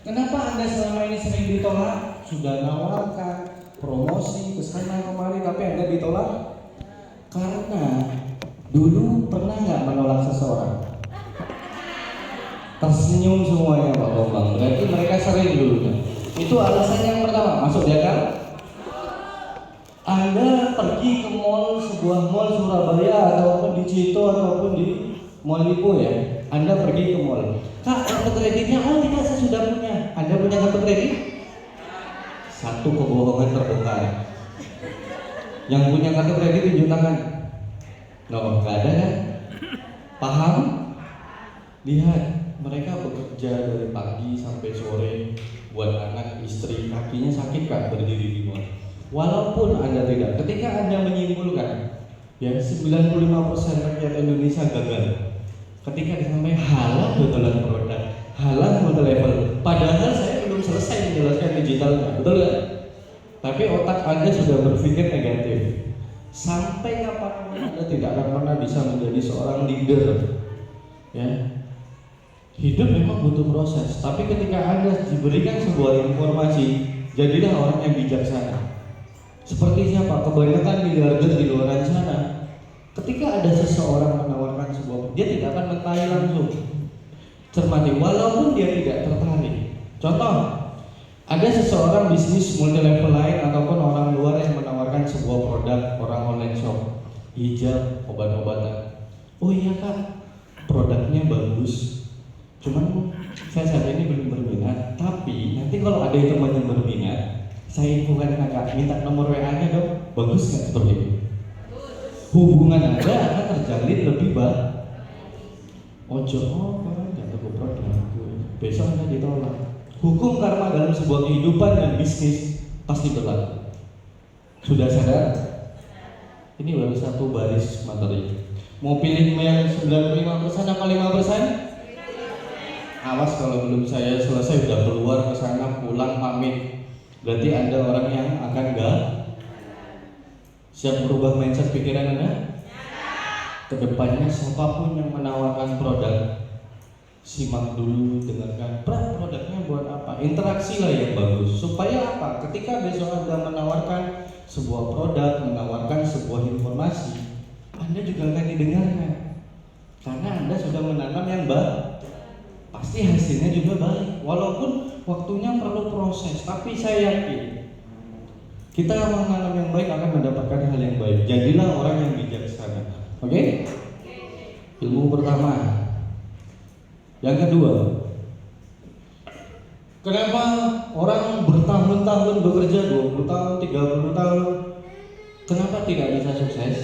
Kenapa Anda selama ini sering ditolak? Sudah nawarkan promosi ke sana kemari tapi Anda ditolak? Karena dulu pernah nggak menolak seseorang? Tersenyum semuanya Pak Bambang. Berarti mereka sering dulu kan? Itu alasan yang pertama. Masuk di akal? Anda pergi ke mall, sebuah mall Surabaya ataupun di Cito ataupun di Mall Lipo ya. Anda pergi ke mall. Kak, kartu kreditnya? Oh tidak, saya sudah punya. Anda punya kartu kredit? Satu kebohongan terbongkar. Yang punya kartu kredit tunjuk tangan. No, nggak ada kan? Paham? Lihat, mereka bekerja dari pagi sampai sore buat anak, istri, kakinya sakit Kak berdiri di mall. Walaupun Anda tidak, ketika Anda menyimpulkan ya 95% rakyat Indonesia gagal. Ketika disampaikan halal betulan produk, halal multi level. Padahal saya belum selesai menjelaskan digitalnya, betul nggak? Tapi otak Anda sudah berpikir negatif. Sampai kapanpun Anda tidak akan pernah bisa menjadi seorang leader. Ya, hidup memang butuh proses. Tapi ketika Anda diberikan sebuah informasi, jadilah orang yang bijaksana. Seperti siapa? Kebanyakan miliarder di luar sana. Ketika ada seseorang menawarkan sebuah, dia tidak akan mentahi langsung. Cermati, walaupun dia tidak tertarik. Contoh, ada seseorang bisnis multi level lain ataupun orang luar yang menawarkan sebuah produk, orang online shop, hijab, obat-obatan. Oh iya Kak, produknya bagus. Cuman saya saat ini belum berminat. Tapi nanti kalau ada teman yang berminat, saya infokan Kakak, minta nomor WA-nya dong. Bagus nggak seperti itu? Hubungan Anda akan terjalin lebih baik. Ojo, kan nggak tahu produkku. Besok Anda ditolak. Hukum karma dalam sebuah kehidupan dan bisnis pasti berlaku. Sudah sadar? Ini baru satu baris materi. Mau pilih yang 95% apa 5%? Awas kalau belum saya selesai udah keluar ke sana pulang pamit. Berarti Anda orang yang akan siap berubah mindset pikiran Anda? Kedepannya siapapun yang menawarkan produk, simak dulu, dengarkan produknya buat apa, interaksi lah yang bagus. Supaya apa? Ketika besok Anda menawarkan sebuah produk, menawarkan sebuah informasi, Anda juga akan didengarkan. Karena Anda sudah menanam yang baik, pasti hasilnya juga baik. Walaupun waktunya perlu proses, tapi saya yakin kita menanam yang baik akan mendapatkan hal yang baik. Jadilah orang yang bijaksana. Oke? Ilmu pertama. Yang kedua, kenapa orang bertahun-tahun bekerja 20 tahun, 30 tahun, kenapa tidak bisa sukses?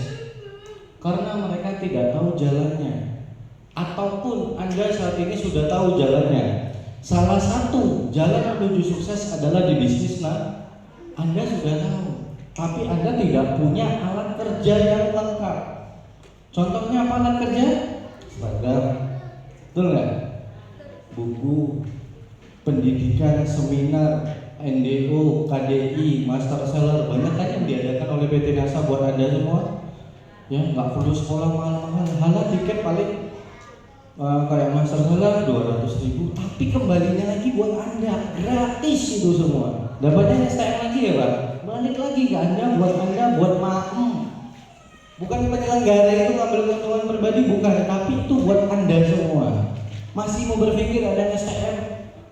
Karena mereka tidak tahu jalannya. Ataupun Anda saat ini sudah tahu jalannya. Salah satu jalan menuju sukses adalah di bisnis, nah Anda sudah tahu, tapi Anda tidak punya alat kerja yang lengkap. Contohnya apa alat kerja? Seragam, betul nggak? Buku, pendidikan, seminar, NDO, KDI, master seller, banyak kan yang diadakan oleh PT NASA buat Anda semua. Ya, nggak perlu sekolah mahal-mahal. Halah tiket paling kayak master seller 200.000, tapi kembalinya lagi buat Anda gratis itu semua. Dapatnya STM lagi ya Pak, balik lagi ke Anda, buat maem. Bukan penyelenggara itu ngambil keuntungan pribadi, bukan, tapi itu buat Anda semua. Masih mau berpikir ada STM,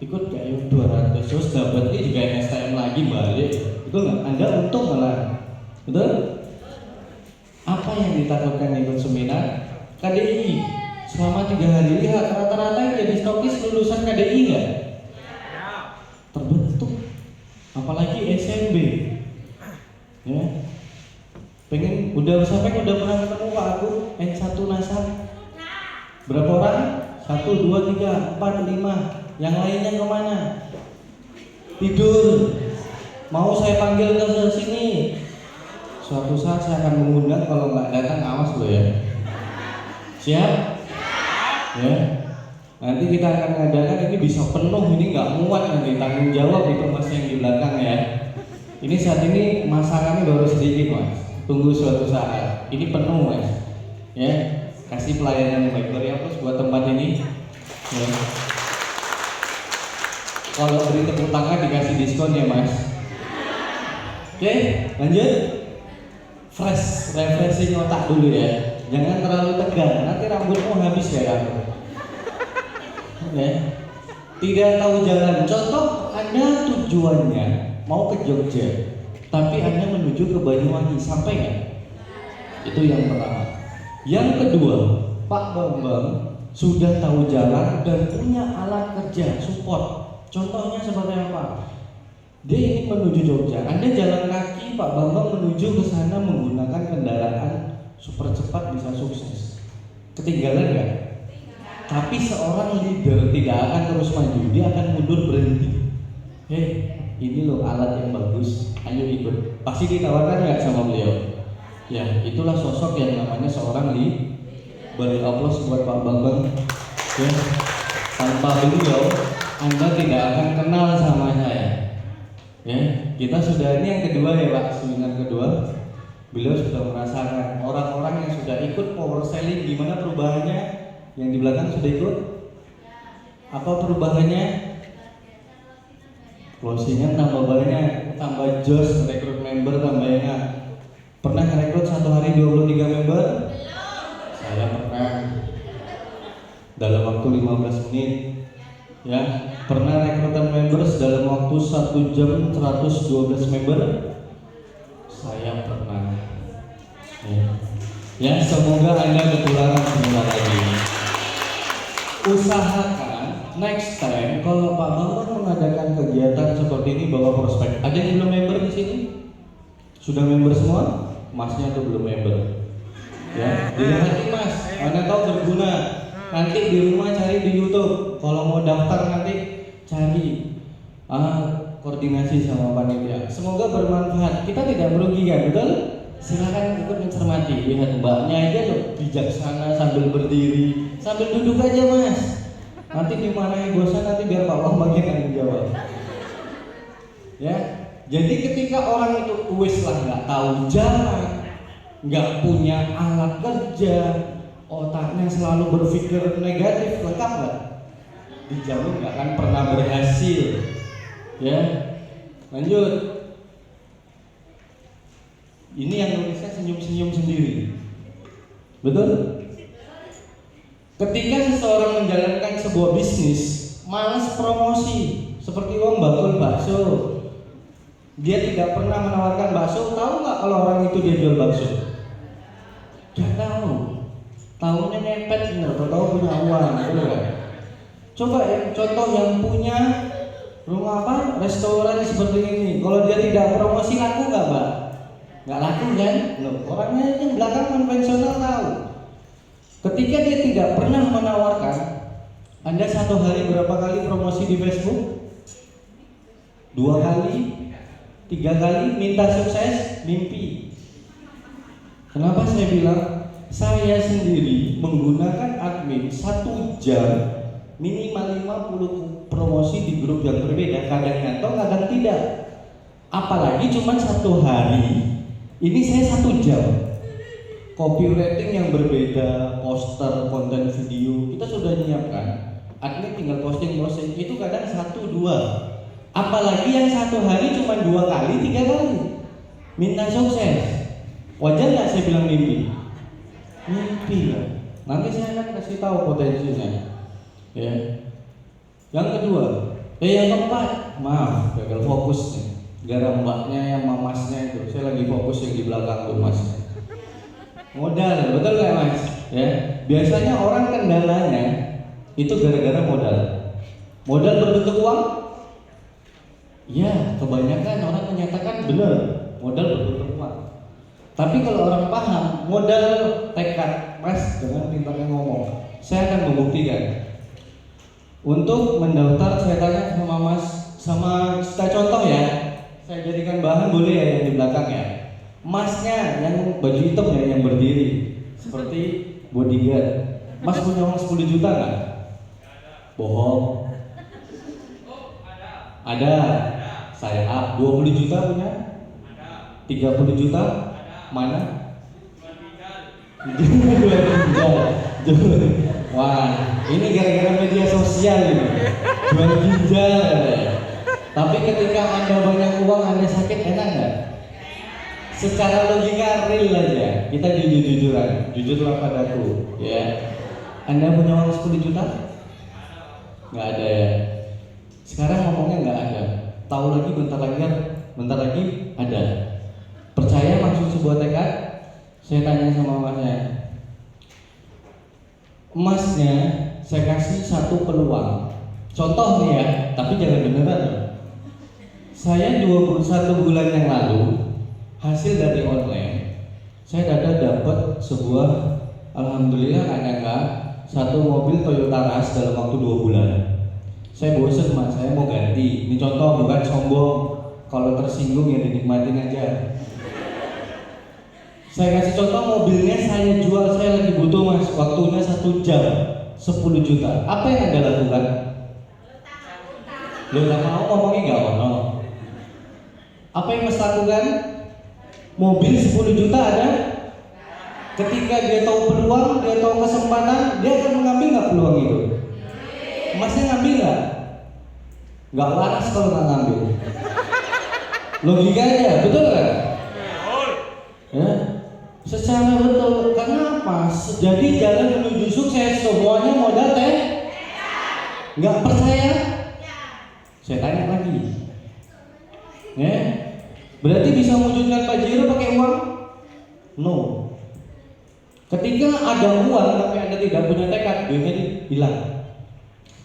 ikut kayak 200 terus dapatnya juga STM lagi balik, betul nggak? Anda untung malah, betul? Apa yang ditakutkan ikut seminar? KDI selama 3 hari, lihat rata-rata yang jadi stokis lulusan KDI nggak? Terbentuk, apalagi SMB, ya. Pengen udah sampai udah pernah ketemu Pak aku N1 NASA. Berapa orang? 1, 2, 3, 4, 5. Yang lainnya kemana? Tidur. Mau saya panggil ke sini. Suatu saat saya akan mengundang, kalau nggak datang awas lo ya. Siap? Ya. Nanti kita akan ngadakan, ini bisa penuh, ini nggak muat nanti, tanggung jawab itu mas yang di belakang ya. Ini saat ini masakannya baru sedikit mas. Tunggu suatu saat, ini penuh mas, ya kasih pelayanan yang baik. Beri aplaus buat tempat ini. Ya. Kalau beri tepuk tangan dikasih diskon ya mas. Oke, lanjut. Fresh, refreshing otak dulu ya. Jangan terlalu tegang, nanti rambutmu habis kayak aku. Ya. Tidak tahu jalan. Contoh, Anda tujuannya mau ke Jogja, tapi Anda menuju ke Banyuwangi, sampai nggak? Itu yang pertama. Yang kedua, Pak Bambang sudah tahu jalan dan punya alat kerja support. Contohnya seperti apa? Dia ingin menuju Jogja, Anda jalan kaki, Pak Bambang menuju ke sana menggunakan kendaraan super cepat, bisa sukses. Ketinggalan nggak? Tapi seorang leader tidak akan terus maju, dia akan mundur, berhenti. Hei, ini loh alat yang bagus, ayo ikut. Pasti ditawarkan nggak sama beliau? Ya, itulah sosok yang namanya seorang leader. Beri aplaus buat Pak Bambang. Ya, tanpa beliau, Anda tidak akan kenal sama saya. Ya, kita sudah, ini yang kedua ya Pak, seminar kedua. Beliau sudah merasakan orang-orang yang sudah ikut power selling, gimana perubahannya? Yang di belakang sudah ikut? Apa perubahannya? Closingan tambah banyak, tambah jos, rekrut member tambah enak. Pernah rekrut satu hari 23 member? Saya pernah. Dalam waktu 15 menit. Ya, pernah rekrutan members dalam waktu 1 jam 112 member? Saya pernah. Ya, semoga Anda ketularan sebentar lagi. Usahakan next time kalau Pak Bambang mengadakan kegiatan seperti ini bawa prospek. Ada yang belum member di sini? Sudah member semua? Masnya tuh belum member. Ya, dilihat mas, mana tahu berguna. Nanti di rumah cari di YouTube. Kalau mau daftar nanti cari koordinasi sama panitia. Semoga bermanfaat. Kita tidak merugikan, betul? Silakan ikut mencermati. Lihat mbaknya aja loh, bijaksana sambil berdiri, sambil duduk aja mas. Nanti dimarahi bosan, nanti biar Pak Wah bagian yang jawab. Ya, jadi ketika orang itu wis lah nggak tahu jalan, nggak punya alat kerja, otaknya selalu berpikir negatif, lengkap nggak? Dijamin nggak akan pernah berhasil. Ya, lanjut. Ini yang nulisnya senyum-senyum sendiri, betul? Ketika seseorang menjalankan sebuah bisnis, malas promosi, seperti uang bakul bakso. Dia tidak pernah menawarkan bakso. Tahu nggak kalau orang itu dia jual bakso? Gak tahu. Tahunya nyepet, nggak tahu punya uang, betul nggak? Coba ya, contoh yang punya rumah apa, restoran seperti ini. Kalau dia tidak promosi, laku nggak Mbak? Nggak laku kan? Loh, orangnya yang belakang konvensional tahu. Ketika dia tidak pernah menawarkan, Anda satu hari berapa kali promosi di Facebook? 2 kali, 3 kali, minta sukses, mimpi. Kenapa saya bilang? Saya sendiri menggunakan admin 1 jam minimal 50 promosi di grup yang berbeda, kadang nyantol, kadang tidak. Apalagi cuma 1 hari. Ini saya 1 jam. Copywriting yang berbeda, poster, konten video, kita sudah menyiapkan. Admin tinggal posting, itu kadang 1-2. Apalagi yang 1 hari cuma 2 kali, 3 kali. Minta sukses. Wajar nggak saya bilang mimpi? Mimpi lah. Nanti saya akan kasih tahu potensinya. Ya. Yang kedua, yang keempat, maaf, gagal fokus nih. Gara mbaknya yang mamasnya itu, saya lagi fokus yang di belakang tuh mas. Modal, betul nggak mas? Ya. Biasanya orang kendalanya itu gara-gara modal. Modal berbentuk uang? Ya, kebanyakan orang menyatakan benar, modal berbentuk uang. Tapi kalau orang paham, modal tekad, mas, jangan pintarnya ngomong. Saya akan membuktikan. Untuk mendaftar, saya tanya sama mas, sama kita contoh ya. Saya jadikan bahan boleh ya yang di belakang ya. Masnya yang baju hitam ya yang berdiri seperti bodyguard. Mas punya uang 10 juta nggak? Bohong. Ada. Saya 20 juta punya? 30 juta? Mana? Wah, ini gara-gara media sosial ini. Jual ginjal katanya. Tapi ketika Anda banyak uang, Anda sakit, enak nggak? Secara logika real aja, kita jujur-jujuran, jujurlah padaku, ya. Anda punya uang 10 juta? Nggak ada ya. Sekarang ngomongnya nggak ada. Tahu lagi bentar lagi ada. Percaya maksud sebuah tekad? Saya tanya sama masnya. Emasnya saya kasih satu peluang. Contoh nih ya, tapi jangan beneran. Saya 21 bulan yang lalu hasil dari online, saya dapat sebuah, alhamdulillah enggak, satu mobil Toyota Rush dalam waktu 2 bulan. Saya bosen mas, saya mau ganti. Ini contoh, bukan sombong. Kalau tersinggung ya dinikmatin aja. Saya kasih contoh, mobilnya saya jual, saya lagi butuh mas. Waktunya 1 jam, 10 juta. Apa yang Anda lakukan? Lo gak mau ngomongnya gak ono. Apa yang mas lakukan? Mobil 10 juta ada. Ketika dia tahu peluang, dia tahu kesempatan, dia akan mengambil nggak peluang itu? Masnya ngambil nggak? Nggak waras kalau nggak ngambil. Logikanya, betul nggak? Ya, secara betul. Karena apa? Jadi jalan menuju sukses semuanya modal teh. Nggak percaya? Saya tanya lagi. Ya, berarti bisa wujudkan Pajero pakai uang? No. Ketika ada uang tapi Anda tidak punya tekad, duitnya hilang.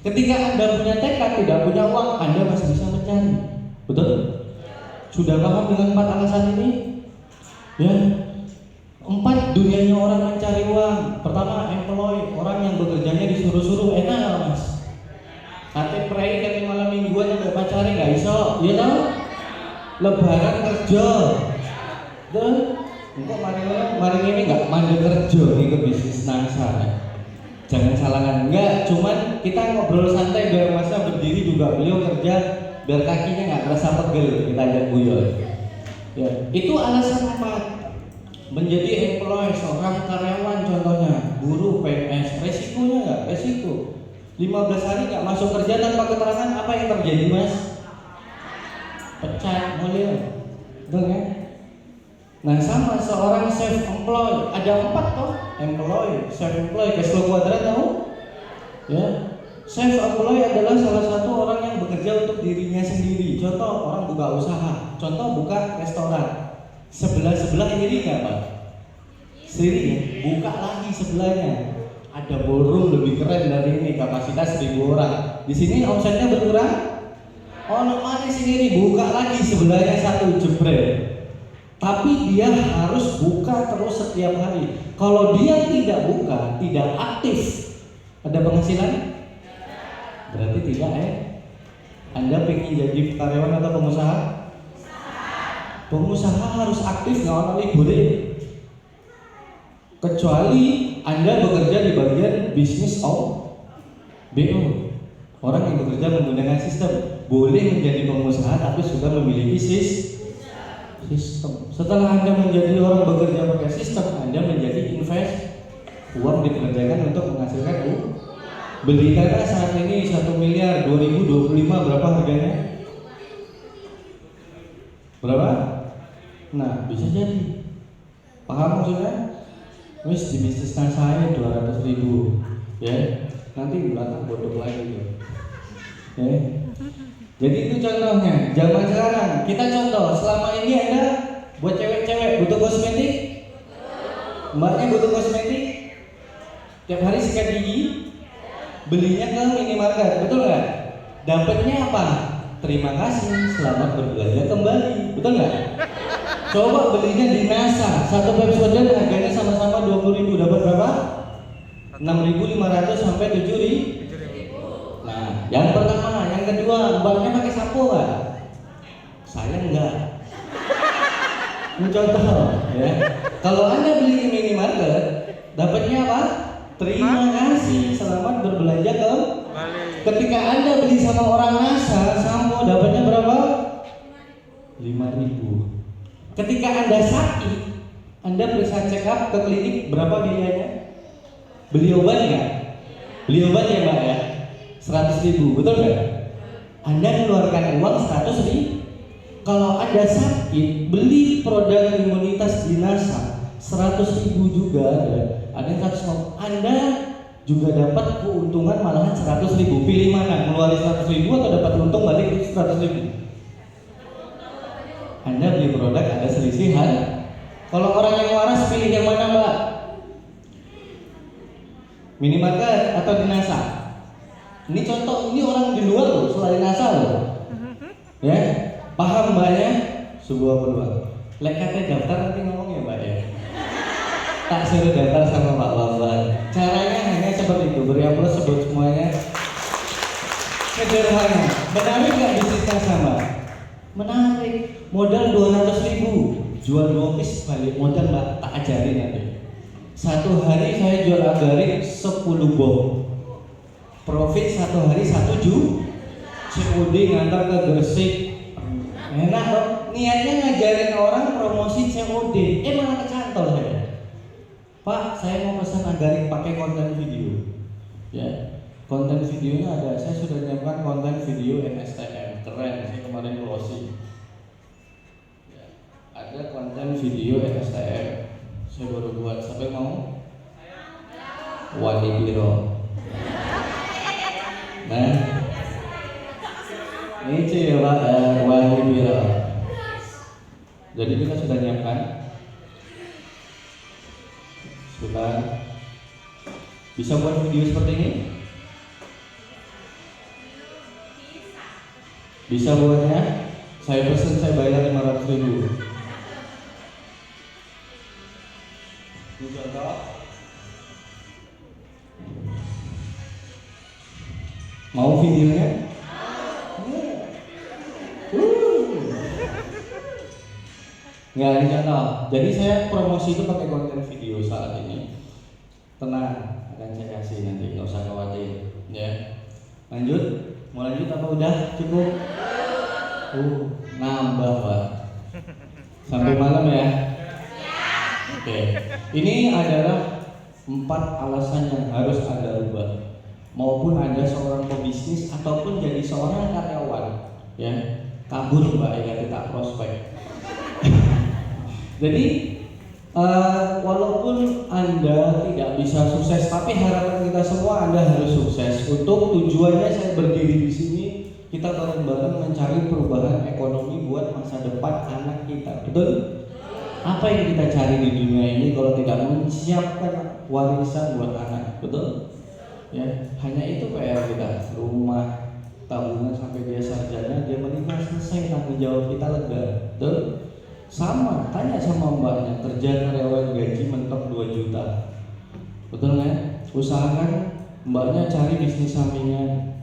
Ketika Anda punya tekad, tidak punya uang, Anda masih bisa mencari. Betul? Sudah paham dengan 4 alasan ini? Ya. 4 dunianya orang mencari uang. Pertama, employee, orang yang bekerjanya disuruh-suruh, enak gak mas? Kate prei, kate malam mingguan yang pacarin gak iso, iya tau? Lebaran kerja. Dan kok mari ini nggak mandek kerja nih ke bisnis NASA. Jangan salahkan, enggak. Cuman kita ngobrol santai biar masa berdiri juga beliau kerja biar kakinya nggak terasa pegel, kita ajak guyon. Ya, itu alasan 4. Menjadi employee, seorang karyawan contohnya, buruh, PNS, resikonya nggak? Resiko. 15 hari nggak masuk kerja tanpa keterangan, apa yang terjadi mas? Pecat, mulia, betul kan? Nah sama seorang self-employed, ada 4 toh, employee, self-employed, cash flow kuadrat tahu? Ya, self-employed adalah salah satu orang yang bekerja untuk dirinya sendiri. Contoh orang buka usaha, contoh buka restoran. Sebelah iri nggak pak? Sendiri ya, buka lagi sebelahnya. Ada ballroom lebih keren dari ini, kapasitas 1000 orang. Di sini omsetnya berkurang. Oh, mana sendiri buka lagi sebelahnya 1 jebret. Tapi dia harus buka terus setiap hari. Kalau dia tidak buka, tidak aktif, ada penghasilan? Berarti tidak ya. Anda pengen jadi karyawan atau pengusaha? Pengusaha harus aktif, nggak ono libure. Kecuali Anda bekerja di bagian bisnis BO. Orang yang bekerja menggunakan sistem boleh menjadi pengusaha tapi sudah memiliki sistem. Setelah Anda menjadi orang bekerja pakai sistem, Anda menjadi uang dikerjakan untuk menghasilkan uang. Beli tanah saat ini 1 miliar 2025 berapa harganya? Berapa? Nah, bisa jadi. Paham maksudnya? Wis di bisnis saya 200.000, ya. Nanti belakang bodoh lagi tuh. Ya. Jadi itu contohnya. Zaman sekarang kita contoh. Selama ini Anda buat cewek-cewek butuh kosmetik? Mbaknya butuh kosmetik? Tiap hari sikat gigi? Belinya ke minimarket, betul nggak? Dapatnya apa? Terima kasih, selamat berbelanja kembali, betul nggak? Coba belinya di NASA, 1 Pepsodent harganya sama-sama 20.000, dapat berapa? 6.500 sampai 7.000. Nah, yang pertama, yang kedua, mbaknya pakai sampo nggak? Saya enggak. Ini contoh, ya. Kalau Anda beli di minimarket, dapatnya apa? Terima kasih, selamat berbelanja kembali. Ketika Anda beli sama orang NASA, sampo dapatnya berapa? 5.000. Ketika Anda sakit, Anda periksa check up ke klinik, berapa biayanya? Beli obat nggak? Beli obat ya Mbak ya, 100.000, betul nggak? Anda keluarkan uang 100.000. Kalau Anda sakit, beli produk imunitas dinasa 100.000 juga ada 100. Anda juga dapat keuntungan malahan 100.000. Pilih mana? Ngeluarin 100.000 atau dapat untung balik 100.000? Anda beli produk ada selisihan. Kalau orang yang waras pilih yang mana Mbak? Minimarket atau dinasa? Ini contoh, ini orang di luar loh, selain NASA loh. Ya, paham Mbaknya? Sebuah peluang. Lekatnya daftar nanti ngomong ya Mbak ya. Tak suruh daftar sama Pak Bambang. Caranya hanya seperti itu, beri aplaus sebut semuanya. Sederhana. Menarik nggak bisnisnya sama? Menarik. Modal 200.000, jual 2 piece balik modal Mbak, tak ajarin nanti. Satu hari saya jual agarik 10 bom. Profit satu hari 1 juta. COD ngantar ke Gresik. Enak dong. Niatnya ngajarin orang promosi COD. Malah kecantol saya. Pak, saya mau pesan agarik pakai konten video. Ya, konten videonya ada. Saya sudah menyiapkan konten video NSTM. Keren, saya kemarin closing. Ya, ada konten video NSTM. Saya baru buat. Sampai mau? Wadi Biro. Nah, ini ya Pak, Wadi Biro. Jadi kita sudah menyiapkan. Sebentar. Bisa buat video seperti ini? Bisa buatnya? Saya pesen, saya bayar 500.000. Ini contoh. Mau videonya? Nggak, ini contoh. Jadi saya promosi itu pakai konten video saat ini. Tenang, akan saya kasih nanti, nggak usah khawatir. Ya, lanjut. Mau lanjut apa udah cukup? Nambah Pak. Sampai malam ya. Oke. Ini adalah 4 alasan yang harus Anda ubah. Maupun Anda seorang pebisnis ataupun jadi seorang karyawan, ya kabur Mbak ya kita prospek. Jadi walaupun Anda tidak bisa sukses, tapi harapan kita semua Anda harus sukses. Untuk tujuannya saya berdiri di sini, kita bareng-bareng mencari perubahan ekonomi buat masa depan anak kita. Betul? Apa yang kita cari di dunia ini kalau tidak menyiapkan warisan buat anak? Betul? Ya, hanya itu PR kita. Rumah, tabungan sampai dia sarjana, dia menikah, selesai, tanggung jawab kita lega. Betul? Sama, tanya sama mbaknya, kerja karyawan gaji mentok 2 juta. Betul nggak? Usahakan mbaknya cari bisnis sampingan.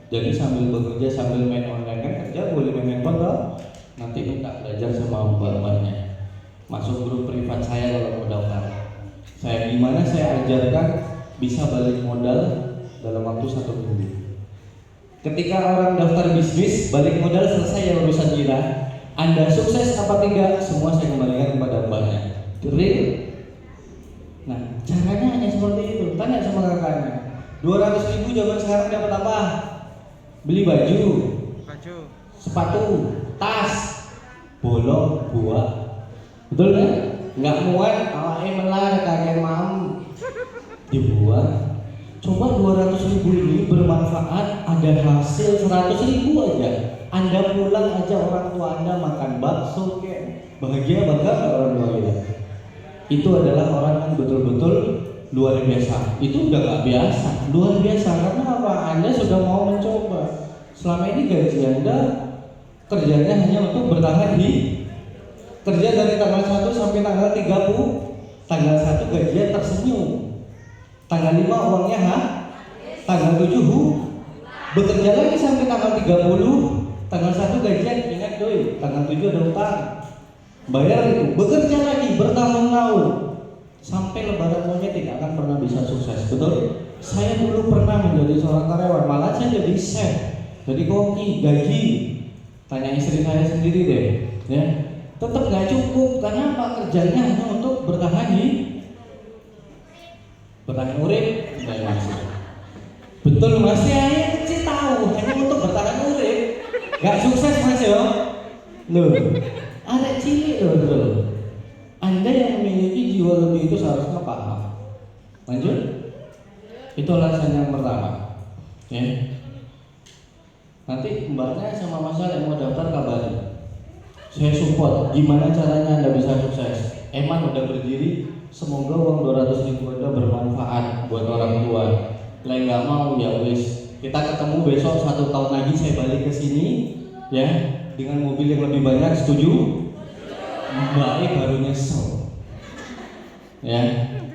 Jadi sambil bekerja, sambil main online, kan kerja boleh main handphone toh? Nanti minta belajar sama mbak-mbaknya. Masuk grup privat saya kalau mau daftar. Saya gimana saya ajarkan bisa balik modal dalam waktu 1 minggu. Ketika orang daftar bisnis, balik modal selesai ya urusan kita. Anda sukses apa tidak, semua saya kembalikan kepada mbaknya. Real. Nah, caranya hanya seperti itu. Tanya sama kakaknya. 200.000 zaman sekarang dapat apa? Beli baju, sepatu, tas, bolong, buah. Betul kan? Nggak muat, awalnya melar, kakek mam dibuat. Coba 200.000 ini bermanfaat, ada hasil 100.000 aja. Anda pulang aja orang tua Anda makan bakso kayak bahagia bangga nggak orang tua kita? Itu adalah orang yang betul-betul luar biasa. Itu udah nggak biasa, luar biasa karena apa? Anda sudah mau mencoba. Selama ini gaji Anda kerjanya hanya untuk bertahan di kerja dari tanggal 1 sampai tanggal 30. Tanggal 1 gajian tersenyum. Tanggal 5 uangnya tanggal 7 bekerja lagi sampai tanggal 30. Tanggal 1 gajian, ingat doi, tanggal 7 ada utang, bayar itu, bekerja lagi bertahun-tahun sampai lebaran monyet tidak akan pernah bisa sukses. Betul? Saya dulu pernah menjadi seorang karyawan, malah saya jadi chef, jadi koki, gaji. Tanya istri saya sendiri deh, ya, tetap nggak cukup karena apa? Kerjanya hanya untuk bertahan urip, Betul Mas, saya kecil tahu hanya untuk bertahan urip. Gak sukses Mas yo. Loh, arek cilik loh. Anda yang memiliki jiwa lebih itu seharusnya paham. Lanjut. Itu alasan yang pertama. Ya. Nanti mbaknya sama Mas yang mau daftar kabarin. Saya support. Gimana caranya Anda bisa sukses? Eman udah berdiri. Semoga uang 200.000 Anda bermanfaat buat orang tua. Lah nggak mau ya wis. Kita ketemu besok 1 tahun lagi saya balik ke sini ya dengan mobil yang lebih banyak. Setuju? Mbaknya baru nyesel. Ya.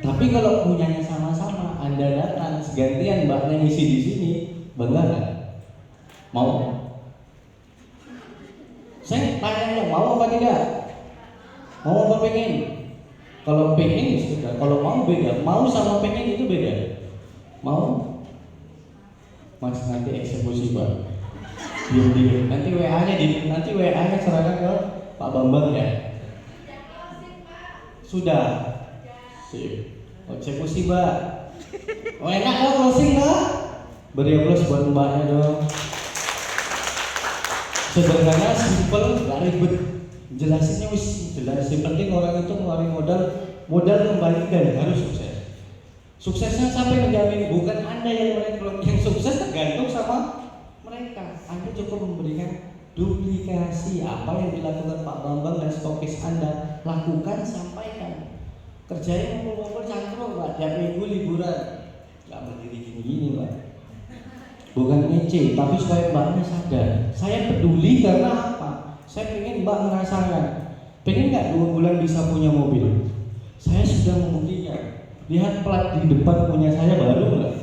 Tapi kalau punyanya sama-sama, Anda datang segantian mbaknya ngisi di sini, bangga nggak? Mau? Saya tanya mau apa tidak? Mau apa pengen? Kalau pengen sudah, kalau mau beda. Mau sama pengen itu beda. Mau? Mas nanti eksekusi Pak. Diam. Nanti WA-nya serahkan ke Pak Bambang ya. Sudah. Sip. Eksekusi Mbak. Oh enak dong closing Mbak. Beri aplaus buat mbaknya dong. Sederhana, simple, gak ribet. Jelasinnya wis jelas. Yang penting orang itu ngeluarin modal kembalikan harus sukses. Suksesnya sampai menjamin bukan Anda yang merekrut, yang sukses tergantung sama mereka. Anda cukup memberikan duplikasi apa yang dilakukan Pak Bambang dan stokis Anda. Lakukan, sampaikan. Kerjain ngumpul-ngumpul cangkruk Pak, tiap minggu liburan. Gak berdiri gini-gini Pak. Bukan ngece, tapi supaya mbaknya sadar. Saya peduli karena apa? Saya pengen mbak merasakan. Pengen gak 2 bulan bisa punya mobil? Saya sudah membuktikan. Lihat plat di depan punya saya baru nggak?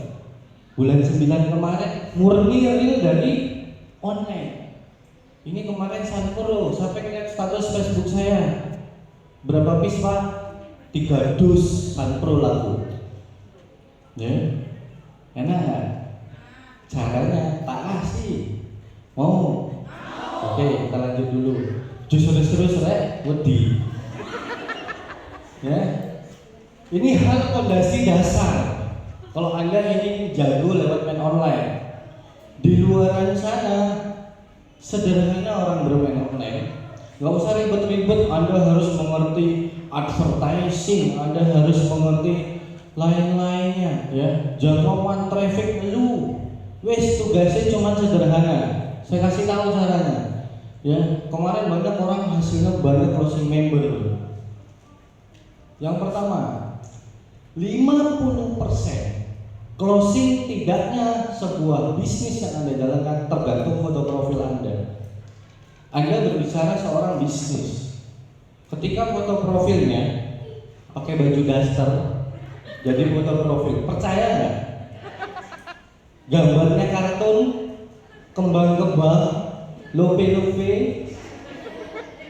Bulan 9 kemarin murni real dari online. Ini kemarin Sunpro, sampai lihat status Facebook saya. Berapa piece Pak? 3 dus Sunpro laku. Ya, enak nggak? Caranya tak kasih. Mau? Oke, kita lanjut dulu. Jus terus rek, wedi. Ya. Ini hal fondasi dasar. Kalau Anda ingin jago lewat main online, di luaran sana sederhana orang bermain online. Gak usah ribet-ribet. Anda harus mengerti advertising, Anda harus mengerti lain-lainnya. Ya, jangkauan traffic lu. Wes tugasnya cuma sederhana. Saya kasih tahu caranya. Ya, kemarin banyak orang hasilnya banyak closing member. Yang pertama, 50% closing tidaknya sebuah bisnis yang Anda jalankan tergantung foto profil Anda. Anda berbicara seorang bisnis. Ketika foto profilnya pakai baju daster, jadi foto profil, percaya nggak? Gambarnya kartun, kembang-kembang, lope-lope.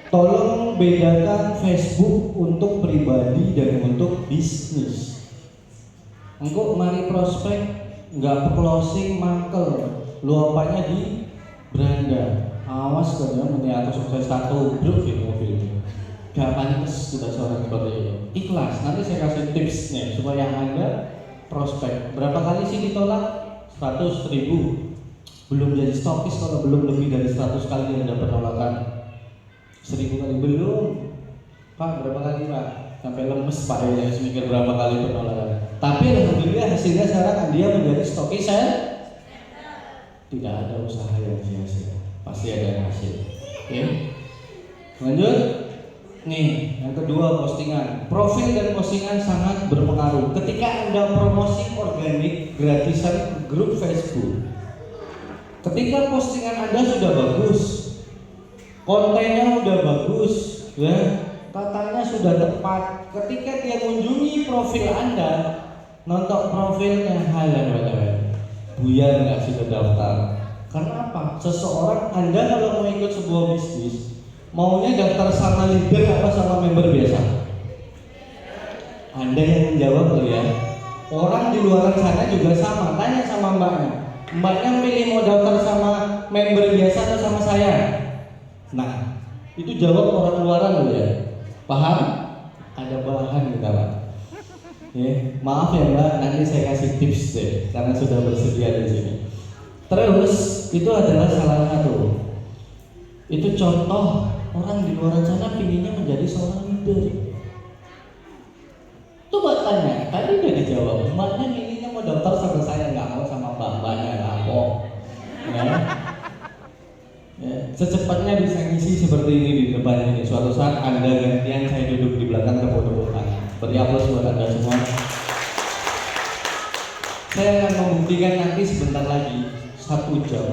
Tolong bedakan Facebook untuk pribadi dan untuk bisnis. Engkau mari prospek nggak closing mangkel, luapannya di beranda. Awas kan ya, meniatu sukses satu grup film. Gak pantas kita seorang seperti itu. Ikhlas. Nanti saya kasih tipsnya supaya Anda prospek. Berapa kali sih ditolak? 100.000. Belum jadi stokis kalau belum lebih dari 100 kali Anda penolakan. 1000 kali belum. Pak berapa kali Pak? Sampai lemes Pak ya, mikir berapa kali penolakan. Tapi alhamdulillah hasilnya sekarang dia menjadi stokis saya. Tidak ada usaha yang sia-sia, pasti ada hasil. Oke. Lanjut. Nih, yang kedua postingan. Profil dan postingan sangat berpengaruh. Ketika Anda promosi organik gratisan grup Facebook, ketika postingan Anda sudah bagus, kontennya udah bagus, ya, katanya sudah tepat. Ketika dia kunjungi profil Anda, nonton profilnya, buyar nggak sih terdaftar? Karena apa? Seseorang Anda kalau mau ikut sebuah bisnis, maunya daftar sama leader apa sama member biasa? Anda yang menjawab loh ya. Orang di luar sana juga sama. Tanya sama mbaknya. Mbaknya pilih mau daftar sama member biasa atau sama saya? Nah, itu jawab orang luaran loh ya. Paham? Ada bahan kita Pak. Ya, maaf ya Mbak, nanti saya kasih tips deh karena sudah bersedia di sini. Terus itu adalah salah satu. Itu contoh orang di luar sana pinginnya menjadi seorang leader. Coba tanya, tadi udah dijawab. Mbaknya pinginnya mau daftar sama saya, nggak mau sama mbak-mbaknya, nggak mau. Ya. Ya, secepatnya bisa ngisi seperti ini di depan ini. Suatu saat Anda gantian, saya duduk di belakang tepuk-tepuk tangan. Beri aplaus buat Anda semua. Saya akan membuktikan nanti sebentar lagi 1 jam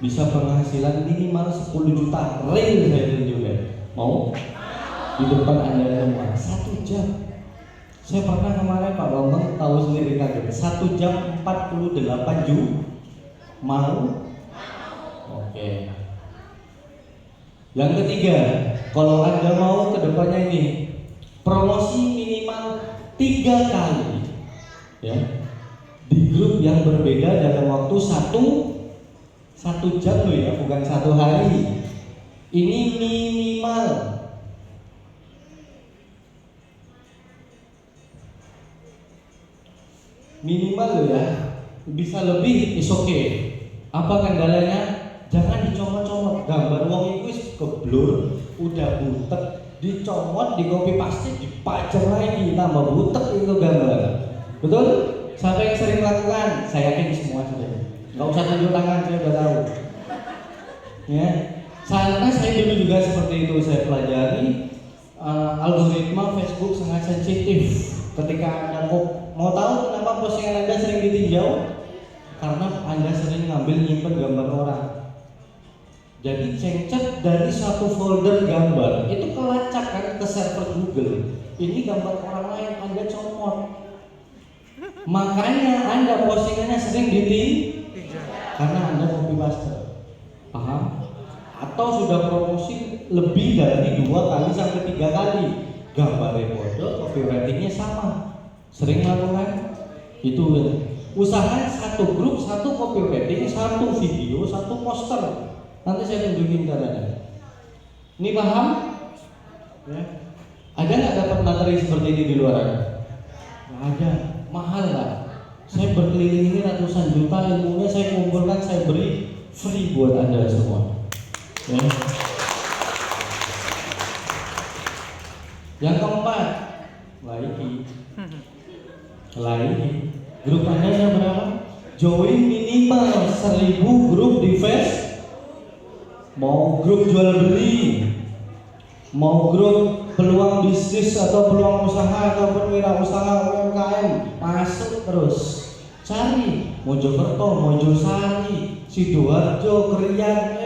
bisa penghasilan minimal 10 juta real saya tunjukkan. Mau? Di depan Anda semua 1 jam. Saya pernah kemarin Pak Bambang tahu sendiri kaget 1 jam 48 juta. Mau? Oke. Yang ketiga, kalau Anda mau ke depannya ini promosi minimal 3 kali ya, di grup yang berbeda dalam waktu 1 jam loh ya, bukan 1 hari. Ini minimal. Minimal loh ya, bisa lebih is okay. Apa kendalanya? Jangan dicomot-comot. Gambar wong itu keblur, udah butek, dicomot, di copy paste, dipajang lagi, tambah butek itu gambar. Betul? Siapa yang sering melakukan? Saya yakin semua sudah. Nggak usah tunjuk tangan, saya udah tahu. Ya, karena saya dulu juga seperti itu. Saya pelajari algoritma Facebook sangat sensitif. Ketika Anda mau tahu kenapa postingan Anda sering ditinjau? Karena Anda sering ngambil nyimpen gambar orang. Jadi cengcet dari satu folder gambar itu kelacak kan ke server Google. Ini gambar orang lain, Anda comot. Makanya Anda postingannya sering ditinjau karena Anda copy paste. Paham? Atau sudah promosi lebih dari 2 kali sampai 3 kali. Gambarnya bodoh, copywritingnya sama. Sering melakukan itu ya. Usahakan 1 grup, 1 copywriting, 1 video, 1 poster. Nanti saya tunjukin caranya. Ini paham? Ya. Ada nggak dapat materi seperti ini di luar? Nggak ada. Mahal lah. Saya berkeliling ini ratusan juta, ilmunya saya kumpulkan, saya beri free buat Anda semua. Ya. Yang keempat, lagi. Grup Anda yang berapa? Join minimal 1000 grup di Facebook. Mau grup jual beli, mau grup peluang bisnis atau peluang usaha ataupun wirausaha UMKM, masuk terus. Cari Mojokerto, Mojosari, Sidoarjo, Krian,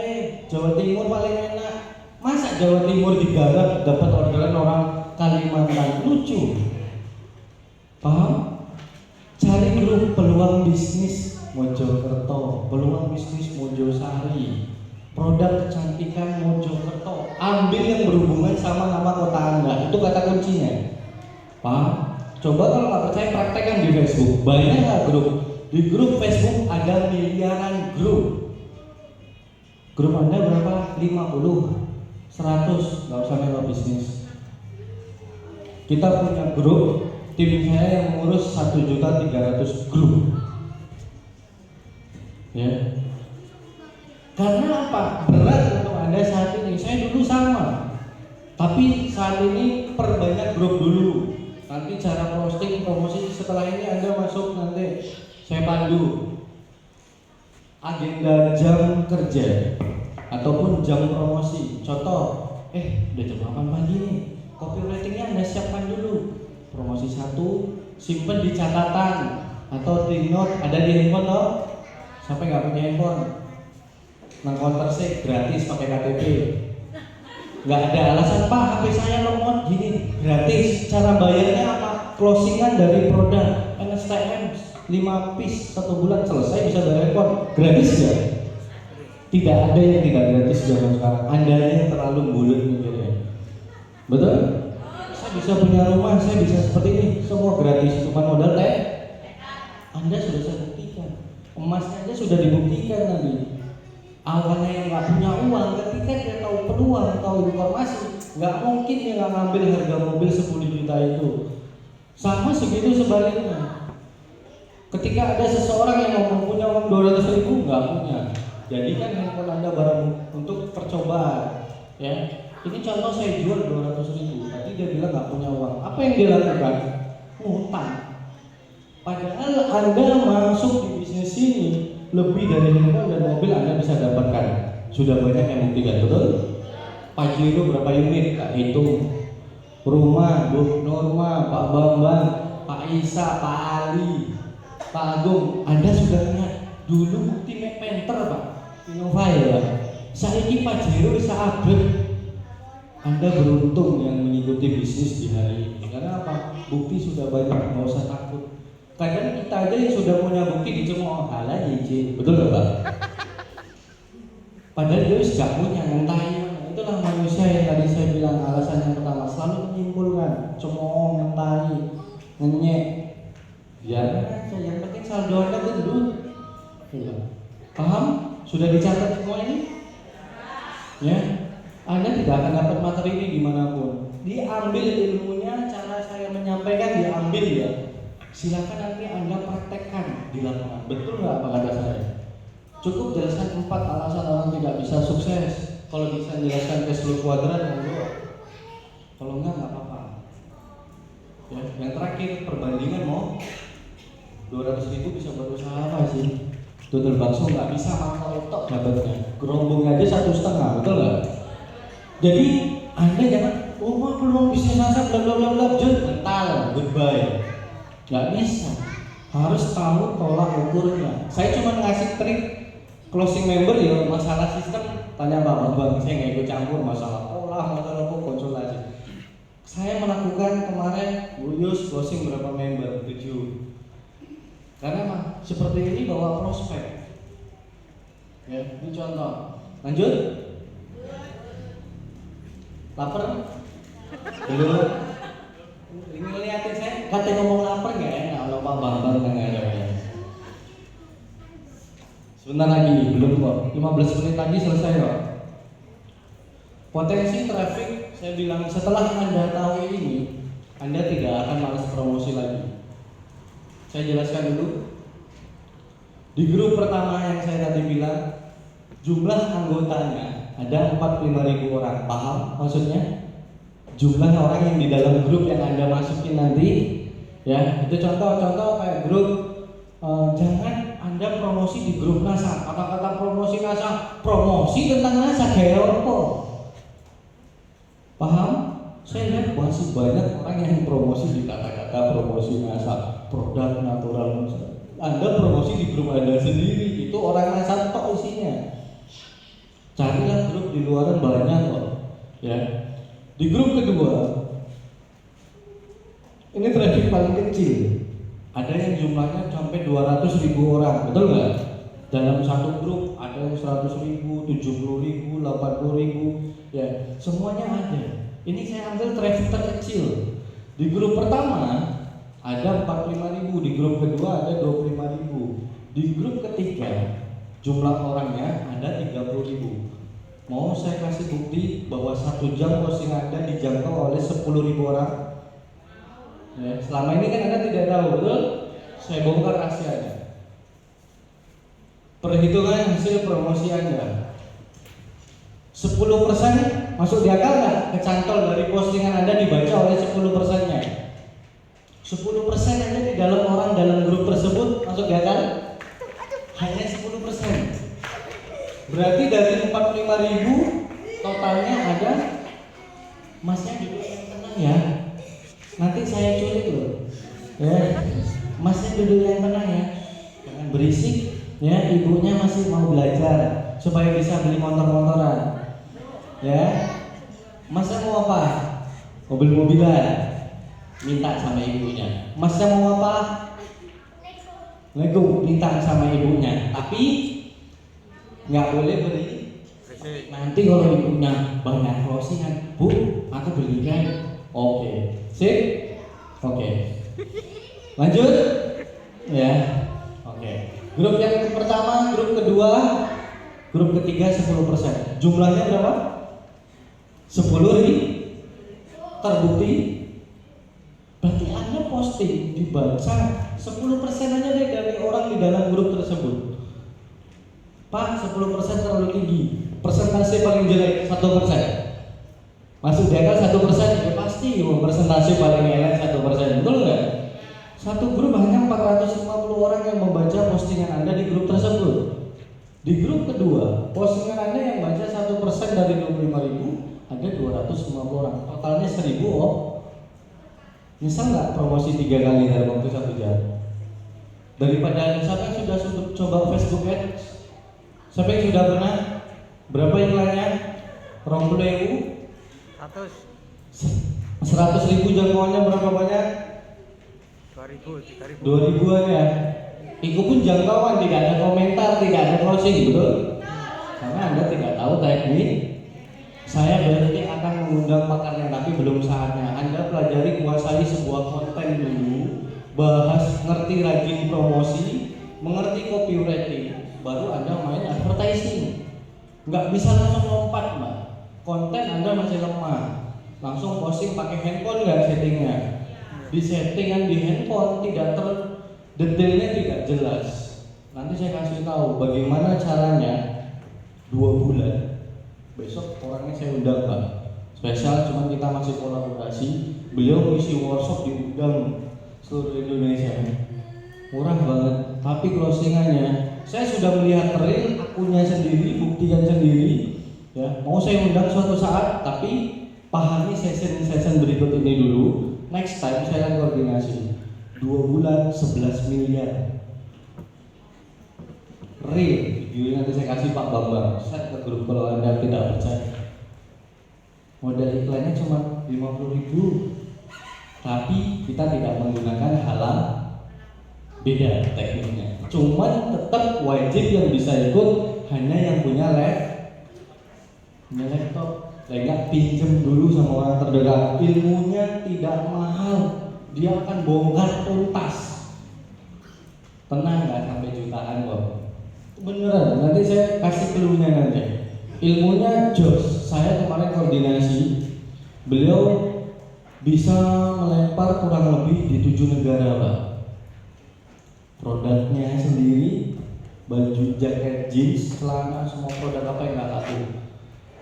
Jawa Timur paling enak. Masa Jawa Timur digarap dapat orderan orang Kalimantan? Lucu. Paham? Cari grup peluang bisnis Mojokerto, peluang bisnis Mojosari, produk kecantikan Mojokerto. Ambil yang berhubungan sama nama kota Anda. Itu kata kuncinya. Paham? Coba kalau nggak percaya praktekkan di Facebook. Banyak nggak grup? Di grup Facebook ada miliaran grup. Grup Anda berapa? 50, 100, nggak usah melo bisnis. Kita punya grup, tim saya yang mengurus 1.300.000 grup. Ya. Karena apa? Berat untuk Anda saat ini. Saya dulu sama. Tapi saat ini perbanyak grup dulu. Nanti cara posting promosi setelah ini Anda masuk, nanti saya pandu agenda jam kerja ataupun jam promosi. Contoh, udah jam 8 pagi nih, copywritingnya Anda siapkan dulu. Promosi 1 simpen di catatan atau di note, ada di handphone loh. Sampai nggak punya handphone, nang counter sih gratis pakai KTP. Nggak ada alasan, Pak HP saya lemot gini, gratis. Cara bayarnya apa? Closingan dari produk NSTM 5 piece 1 bulan selesai, bisa bayar handphone. Gratis ya? Tidak ada yang tidak gratis zaman sekarang. Anda yang terlalu bulat mikirnya. Betul? Saya bisa punya rumah, saya bisa seperti ini, semua gratis, cuma modal teh. Anda sudah saya buktikan. Emasnya aja sudah dibuktikan tadi. Awalnya yang nggak punya uang, ketika dia tahu peluang, tahu informasi, nggak mungkin dia nggak ngambil harga mobil 10 juta itu. Sama segitu sebaliknya. Ketika ada seseorang yang mau punya uang 200.000 nggak punya, jadikan handphone Anda barang untuk percobaan. Ya, ini contoh saya jual 200.000, tapi dia bilang nggak punya uang. Apa yang dia lakukan? Ngutang. Padahal Anda masuk di bisnis ini lebih dari handphone dan mobil Anda bisa dapatkan. Sudah banyak yang buktikan, betul? Pajero berapa unit? Tak hitung. Rumah, Bu Norma, Pak Bambang, Pak Isa, Pak Ali, Pak Agung. Anda sudah lihat dulu bukti Mac Panther, Pak, Innovail, Pak. Saiki Pajero bisa upgrade. Anda beruntung yang mengikuti bisnis di hari ini. Karena apa? Bukti sudah banyak, nggak usah takut. Kadang kita aja yang sudah punya bukti dicemooh, halah izin, betul nggak, Pak? Padahal dia sudah punya, ngentahin. Itulah manusia yang tadi saya bilang alasan yang pertama, selalu menyimpulkan, cemooh, ngentahi, ngenyek. Biarkan aja, yang penting saldo Anda gendut. Iya. Paham? Sudah dicatat semua ini? Ya. Anda tidak akan dapat materi ini dimanapun. Diambil ilmunya, cara saya menyampaikan diambil ya. Silakan nanti Anda praktekkan di lapangan. Betul nggak apa kata saya? Cukup jelaskan 4 alasan orang tidak bisa sukses. Kalau bisa jelaskan cash flow kuadrat, kalau enggak apa-apa. Ya, yang terakhir perbandingan mau 200.000 bisa berusaha apa sih? Tutul bakso nggak bisa makan otok dapatnya. Gerombong aja 1,5, betul nggak? Jadi Anda jangan, oh belum bisnis asap bla bla bla bla, mental, goodbye. Nggak bisa. Harus tahu tolak ukurnya. Saya cuma ngasih trik closing member ya, masalah sistem tanya Pak Bang, saya nggak ikut campur masalah pola, masalah apa konsultasi. Saya melakukan kemarin Buyus closing berapa member? 7. Karena mah seperti ini bawa prospek. Ya, ini contoh. Lanjut. Lapar? Belum. Ini ngeliatin saya, kata ngomong lapar nggak ya? Kalau Pak Bambang nggak ada ya. Sebentar lagi, belum kok. 15 menit lagi selesai kok. Potensi traffic, saya bilang setelah Anda tahu ini, Anda tidak akan malas promosi lagi. Saya jelaskan dulu. Di grup pertama yang saya tadi bilang, jumlah anggotanya ada 45.000 orang. Paham maksudnya? Jumlah orang yang di dalam grup yang Anda masukin nanti, ya itu contoh-contoh kayak grup. Jangan Anda promosi di grup NASA. Kata-kata promosi NASA, promosi tentang NASA kayak apa? Paham? Saya lihat masih banyak orang yang promosi di kata-kata promosi NASA, produk natural. Anda promosi di grup Anda sendiri, itu orang NASA tok isinya. Carilah grup di luaran banyak kok. Ya. Di grup kedua, ini traffic paling kecil. Ada yang jumlahnya sampai 200.000 orang, betul nggak? Dalam satu grup ada yang 100.000, 70.000, 80.000, ya semuanya ada. Ini saya ambil traffic terkecil. Di grup pertama ada 45.000, di grup kedua ada 25.000, di grup ketiga jumlah orangnya ada 30.000. Mau saya kasih bukti bahwa 1 jam posting Anda dijangkau oleh 10.000 orang? Ya, selama ini kan Anda tidak tahu, betul? Saya bongkar rahasianya. Perhitungan hasil promosi Anda. 10% masuk di akal nggak? Kecantol dari postingan Anda dibaca oleh 10%-nya. 10% aja di dalam orang dalam grup tersebut masuk di akal? Hanya 10%. Berarti dari 45.000 totalnya ada. Masnya duduk yang tenang ya. Nanti saya culik loh. Ya, masnya duduk yang tenang ya. Jangan berisik. Ya, ibunya masih mau belajar supaya bisa beli motor-motoran. Ya, masnya mau apa? Mobil-mobilan. Minta sama ibunya. Masnya mau apa? Lego, minta sama ibunya. Tapi nggak boleh beli. Nanti kalau ibunya banyak closingan, Bu, aku belikan. Oke, sip. Oke. Lanjut. Ya. Oke. Grup yang pertama, grup kedua, grup ketiga 10%. Jumlahnya berapa? 10.000. Terbukti. Berarti Anda Anda posting, dibaca 10% aja deh dari orang di dalam grup tersebut. Pak, 10% terlalu tinggi. Persentase paling jelek 1%. Masuk di akal 1%, ya pasti persentase paling elek 1%, betul nggak? Satu grup hanya 450 orang yang membaca postingan Anda di grup tersebut. Di grup kedua, postingan Anda yang baca 1% dari 25.000 ada 250 orang, totalnya 1.000. Oh, misal nggak promosi 3 kali dalam waktu 1 jam? Daripada siapa yang sudah coba Facebook Ads? Siapa yang sudah pernah? Berapa iklannya? 20.000? 100.000 jangkauannya berapa banyak? 2.000, 3.000. 2.000-an ya. Itu pun jangkauan, tidak ada komentar, tidak ada closing, betul? Karena Anda tidak tahu teknik. Saya berarti akan mengundang pakarnya, tapi belum saatnya. Anda pelajari, kuasai sebuah konten dulu, bahas, ngerti rajin promosi, mengerti copywriting, baru Anda main advertising. Nggak bisa langsung lompat, Mbak. Konten Anda masih lemah, langsung posting pakai handphone nggak settingnya? Di settingan di handphone tidak detailnya tidak jelas. Nanti saya kasih tahu bagaimana caranya 2 bulan. Besok orangnya saya undang, Pak. Spesial, cuman kita masih kolaborasi. Beliau ngisi workshop diundang seluruh Indonesia. Murah banget, tapi closingannya saya sudah melihat real, akunnya sendiri, buktikan sendiri. Ya, mau saya undang suatu saat, tapi pahami session berikut ini dulu. Next time saya akan koordinasi. 2 bulan 11 miliar. Real, video nanti saya kasih Pak Bambang. Share ke grup kalau Anda tidak percaya. Modal iklannya cuma 50.000, tapi kita tidak menggunakan halal, beda tekniknya. Cuman tetap wajib yang bisa ikut hanya yang punya laptop. Enggak, pinjem dulu sama orang terdekat. Ilmunya tidak mahal, dia akan bongkar tuntas. Tenang, nggak sampai jutaan kok. Beneran, nanti saya kasih clue-nya nanti. Ilmunya jos. Saya kemarin koordinasi, beliau bisa melempar kurang lebih di 7 negara, Pak. Produknya sendiri, baju, jaket, jeans, celana, semua produk apa yang nggak laku.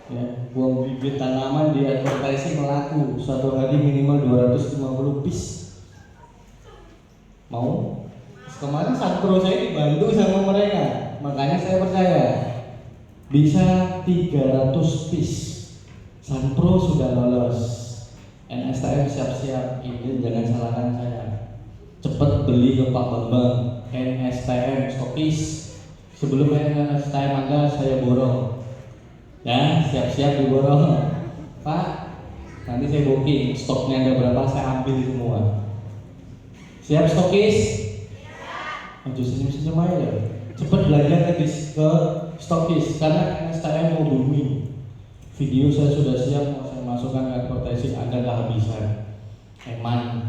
Ya, buang bibit tanaman di advertising melaku. Satu hari minimal 250 piece. Mau? Kemarin Santro saya dibantu sama mereka, makanya saya percaya bisa 300 piece. Santro sudah lolos. NSTM siap-siap, ini jangan salahkan saya. Cepat beli ke Pak Bambang. NSTM stokis. Sebelum NSTM Anda saya borong. Ya, siap-siap diborong. Pak, nanti saya booking stoknya ada berapa, saya ambil semua. Siap stokis? Maju senyum-senyum aja ya. Cepat belanja ke stokis karena STM mau booming. Video saya sudah siap, mau saya masukkan ke advertising, Anda kehabisan. Eman,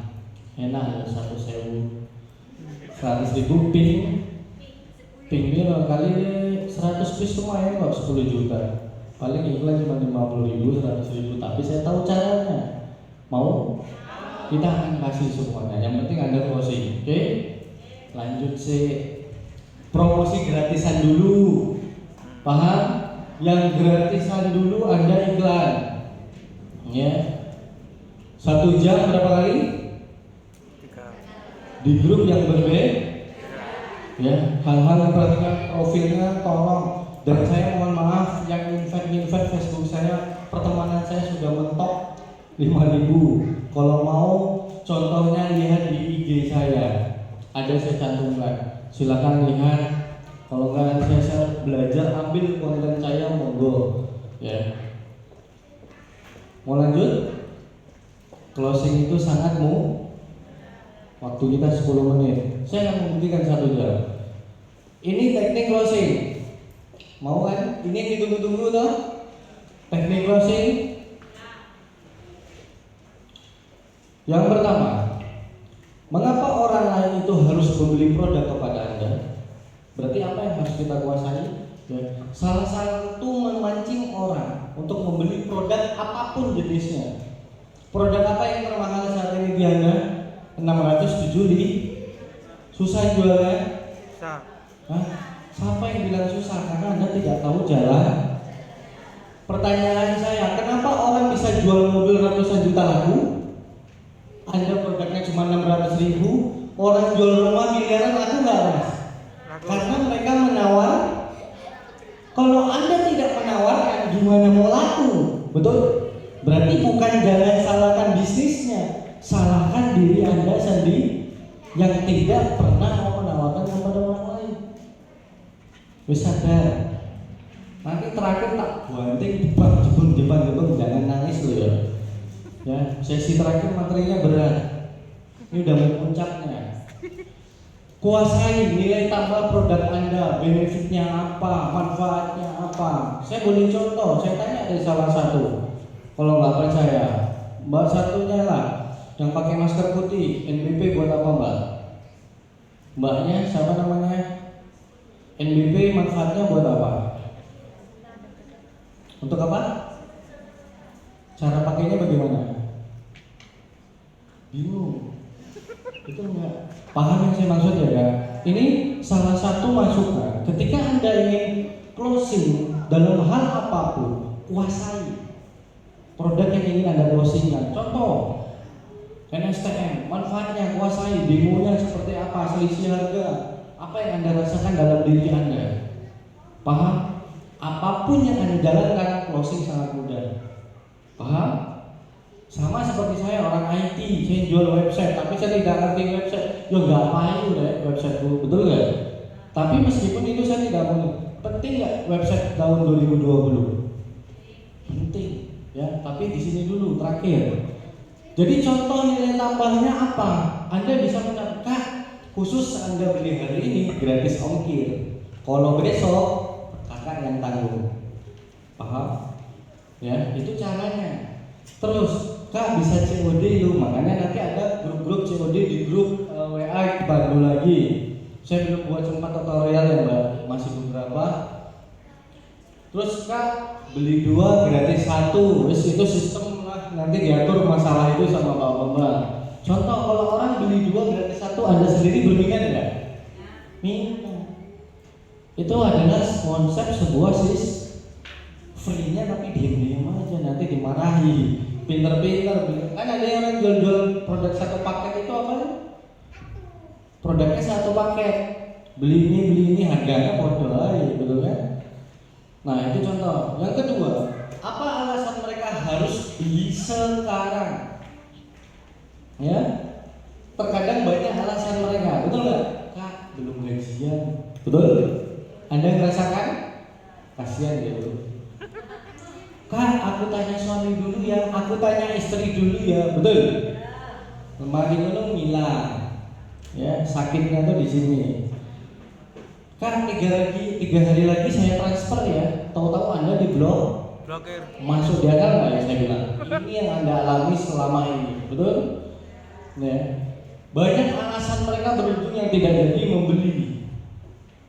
enak ya 100.000 ping mil kali 100 piece lumayan kok 10 juta. Paling iklan cuma 50.000, 100.000, tapi saya tahu caranya. Mau? Kita akan kasih semuanya. Yang penting Anda closing, oke? Lanjut sih. Promosi gratisan dulu. Paham? Yang gratisan dulu Anda iklan. Ya. 1 jam berapa kali? 3. Di grup yang berbeda. Ya, hal-hal yang perhatikan profilnya tolong. Dan saya mohon maaf yang invite Facebook saya, pertemanan saya sudah mentok 5.000. Kalau mau contohnya lihat di IG saya, ada saya cantumkan. Silakan lihat. Kalau nggak saya belajar ambil konten saya, monggo. Ya. Mau lanjut? Closing itu sangat waktu kita 10 menit. Saya akan membuktikan 1 jam. Ini teknik closing. Mau kan? Ini yang ditunggu-tunggu toh? Teknik closing. Yang pertama, mengapa orang lain itu harus membeli produk kepada Anda? Berarti apa yang harus kita kuasai? Ya. Salah satu memancing orang untuk membeli produk apapun jenisnya. Produk apa yang termahal saat ini di Anda? 607 susah jualnya? Susah. Hah? Siapa yang bilang susah? Karena Anda tidak tahu jalan. Pertanyaan saya, kenapa orang bisa jual mobil ratusan juta laku? Anda produknya cuma 600.000, orang jual rumah miliaran laku nggak mas? Karena mereka menawar. Kalau Anda tidak menawarkan, gimana mau laku? Betul? Berarti bukan jangan salahkan bisnisnya, salahkan diri Anda sendiri yang tidak pernah mau menawarkan kepada orang lain. Wis sadar. Nanti terakhir tak banting jebang, jangan nangis lo ya. Ya, sesi terakhir materinya berat. Ini udah mau puncaknya. Kuasai nilai tambah produk Anda, benefitnya apa, manfaatnya apa. Saya boleh contoh, saya tanya dari salah satu. Kalau nggak percaya, mbak satunya lah yang pakai masker putih, NBP buat apa mbak? Mbaknya siapa namanya? NBP manfaatnya buat apa? Untuk apa? Cara pakainya bagaimana? Bingung. Itu enggak paham yang saya maksud ya. Ini salah satu masukan. Ketika Anda ingin closing dalam hal apapun, kuasai produk yang ingin Anda closingkan. Contoh, NSTM, manfaatnya kuasai, demonya seperti apa, selisih harga, apa yang Anda rasakan dalam diri Anda. Paham? Apapun yang Anda jalankan, closing sangat mudah. Paham? Sama seperti saya orang IT, saya jual website, tapi saya tidak ngerti website. Ya nggak mayu deh website dulu, betul nggak? Tapi meskipun itu saya tidak mau. Penting nggak website tahun 2020? Penting, ya. Tapi di sini dulu terakhir. Jadi contoh nilai tambahnya apa? Anda bisa menangkap khusus Anda beli hari ini gratis ongkir. Kalau besok kakak yang tanggung. Paham? Ya, itu caranya. Terus Kak bisa COD lu, makanya nanti ada grup-grup COD di grup WA baru lagi. Saya belum buat sempat tutorial ya mbak, masih beberapa. Terus Kak beli 2 gratis 1, terus itu sistem lah, nanti diatur masalah itu sama bapak-bapak. Contoh kalau orang beli 2 gratis 1, Anda sendiri berminat enggak? Minat. Itu adalah konsep sebuah free-nya tapi diam-diam aja, nanti dimarahi. Pinter-pinter, kan ada yang orang jual-jual produk satu paket itu apa? Produknya satu paket, beli ini harganya bodoh aja, betul kan? Nah itu contoh. Yang kedua, apa alasan mereka harus beli sekarang? Ya, terkadang banyak alasan mereka, betul nggak? Kak belum gajian, betul? Anda ngerasakan? Kasihan gitu. Kak, aku tanya suami dulu ya, aku tanya istri dulu ya, betul? Lemari dulu ngilang, ya sakitnya tuh di sini. Kak, 3 hari lagi saya transfer ya, tahu-tahu Anda blokir. Masuk di akal nggak ya saya bilang? Ini yang Anda alami selama ini, betul? Ya. Banyak alasan mereka beruntung yang tidak jadi membeli.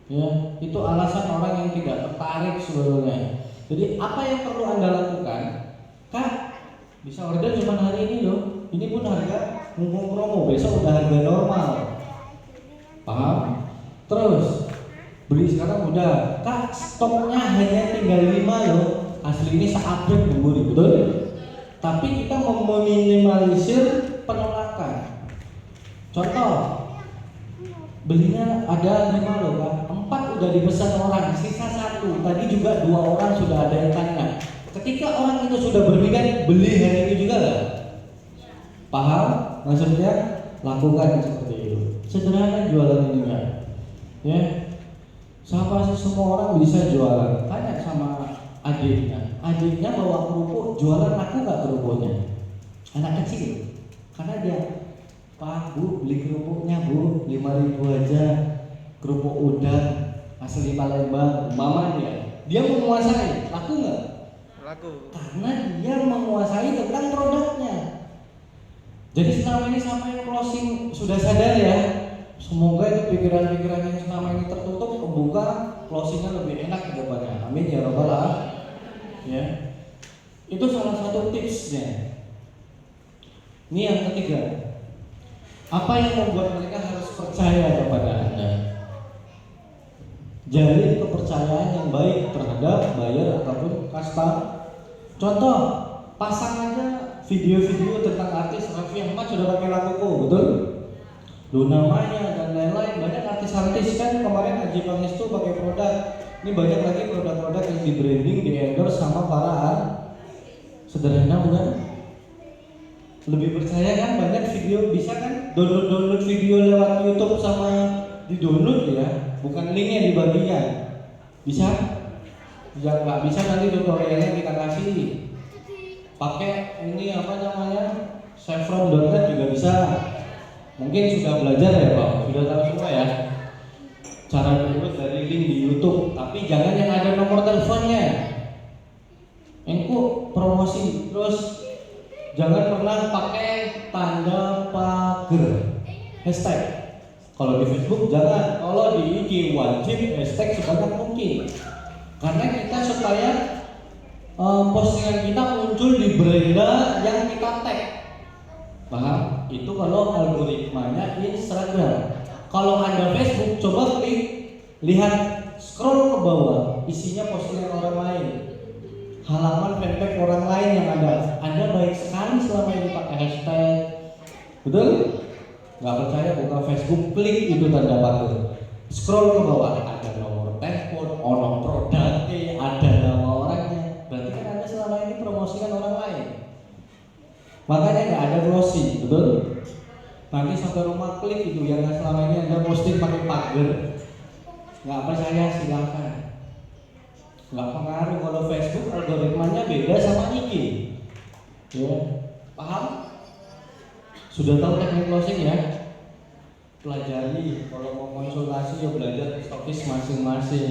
Ya, itu alasan orang yang tidak tertarik sebenarnya. Jadi apa yang perlu Anda lakukan? Kak, bisa order cuma hari ini loh. Ini pun harga mumpung promo, besok udah harga normal. Paham? Terus beli sekarang udah. Kak, stoknya hanya tinggal 5 loh. Asli ini se-update nunggu, betul? Tapi kita meminimalisir penolakan. Contoh, belinya ada 5 loh Kak, 4 udah dipesan orang, sisa 1. Tadi juga 2 orang sudah ada yang tanya. Ketika orang itu sudah berminat, beli hari ini juga nggak? Paham? Maksudnya lakukan seperti itu. Sederhana jualan ini kan, ya. Siapa sih semua orang bisa jualan? Tanya sama adiknya. Adiknya bawa kerupuk, jualan laku nggak kerupuknya? Anak kecil, karena dia, Pak, Bu, beli kerupuknya Bu, 5.000 aja. Kerupuk udang asli Palembang, mama dia menguasai, laku nggak? Laku. Karena dia menguasai tentang produknya. Jadi selama ini sampai yang closing sudah sadar ya. Semoga itu pikiran-pikiran yang selama ini tertutup kebuka, closingnya lebih enak ke depannya. Amin ya rabbal alamin. Ya. Itu salah satu tipsnya. Ini yang ketiga. Apa yang membuat mereka harus percaya kepada Anda? Jalin kepercayaan yang baik terhadap buyer ataupun customer. Contoh, pasang aja video-video tentang artis Raffi Ahmad sudah pakai laguku, betul? Luna Maya dan lain-lain, banyak artis-artis kan kemarin Adjie Pangestu pakai produk. Ini banyak lagi produk-produk yang di branding, di endorse sama para sederhana bukan? Lebih percaya kan, banyak video bisa kan download video lewat YouTube sama di download ya, bukan linknya dibagikan. Bisa? Ya nggak bisa nanti tutorialnya kita kasih. Pakai ini apa namanya? Saffron.net juga bisa. Mungkin sudah belajar ya Pak, sudah tahu semua ya cara download dari link di YouTube. Tapi jangan yang ada nomor teleponnya. Engko promosi terus. Jangan pernah pakai tanda pagar hashtag. Kalau di Facebook jangan, kalau di IG wajib hashtag sebanyak mungkin. Karena kita supaya postingan kita muncul di beranda yang kita tag. Paham? Itu kalau algoritmanya Instagram. Kalau Anda Facebook, coba klik, lihat, scroll ke bawah, isinya postingan orang lain, halaman fanpage orang lain yang ada. Anda baik sekali selama ini pakai hashtag, betul? Gak percaya buka Facebook, klik itu tanda pagar, scroll ke bawah, ada nomor telepon, nomor produknya, ada nama orangnya. Berarti kan Anda selama ini promosikan orang lain. Makanya nggak ada closing, betul? Nanti sampai rumah klik itu yang selama ini Anda posting pakai pagar. Nggak percaya silakan. Nggak pengaruh kalau Facebook algoritmanya beda sama IG. Ya, paham? Sudah tahu teknik closing ya? Pelajari. Kalau mau konsultasi ya belajar stokis masing-masing.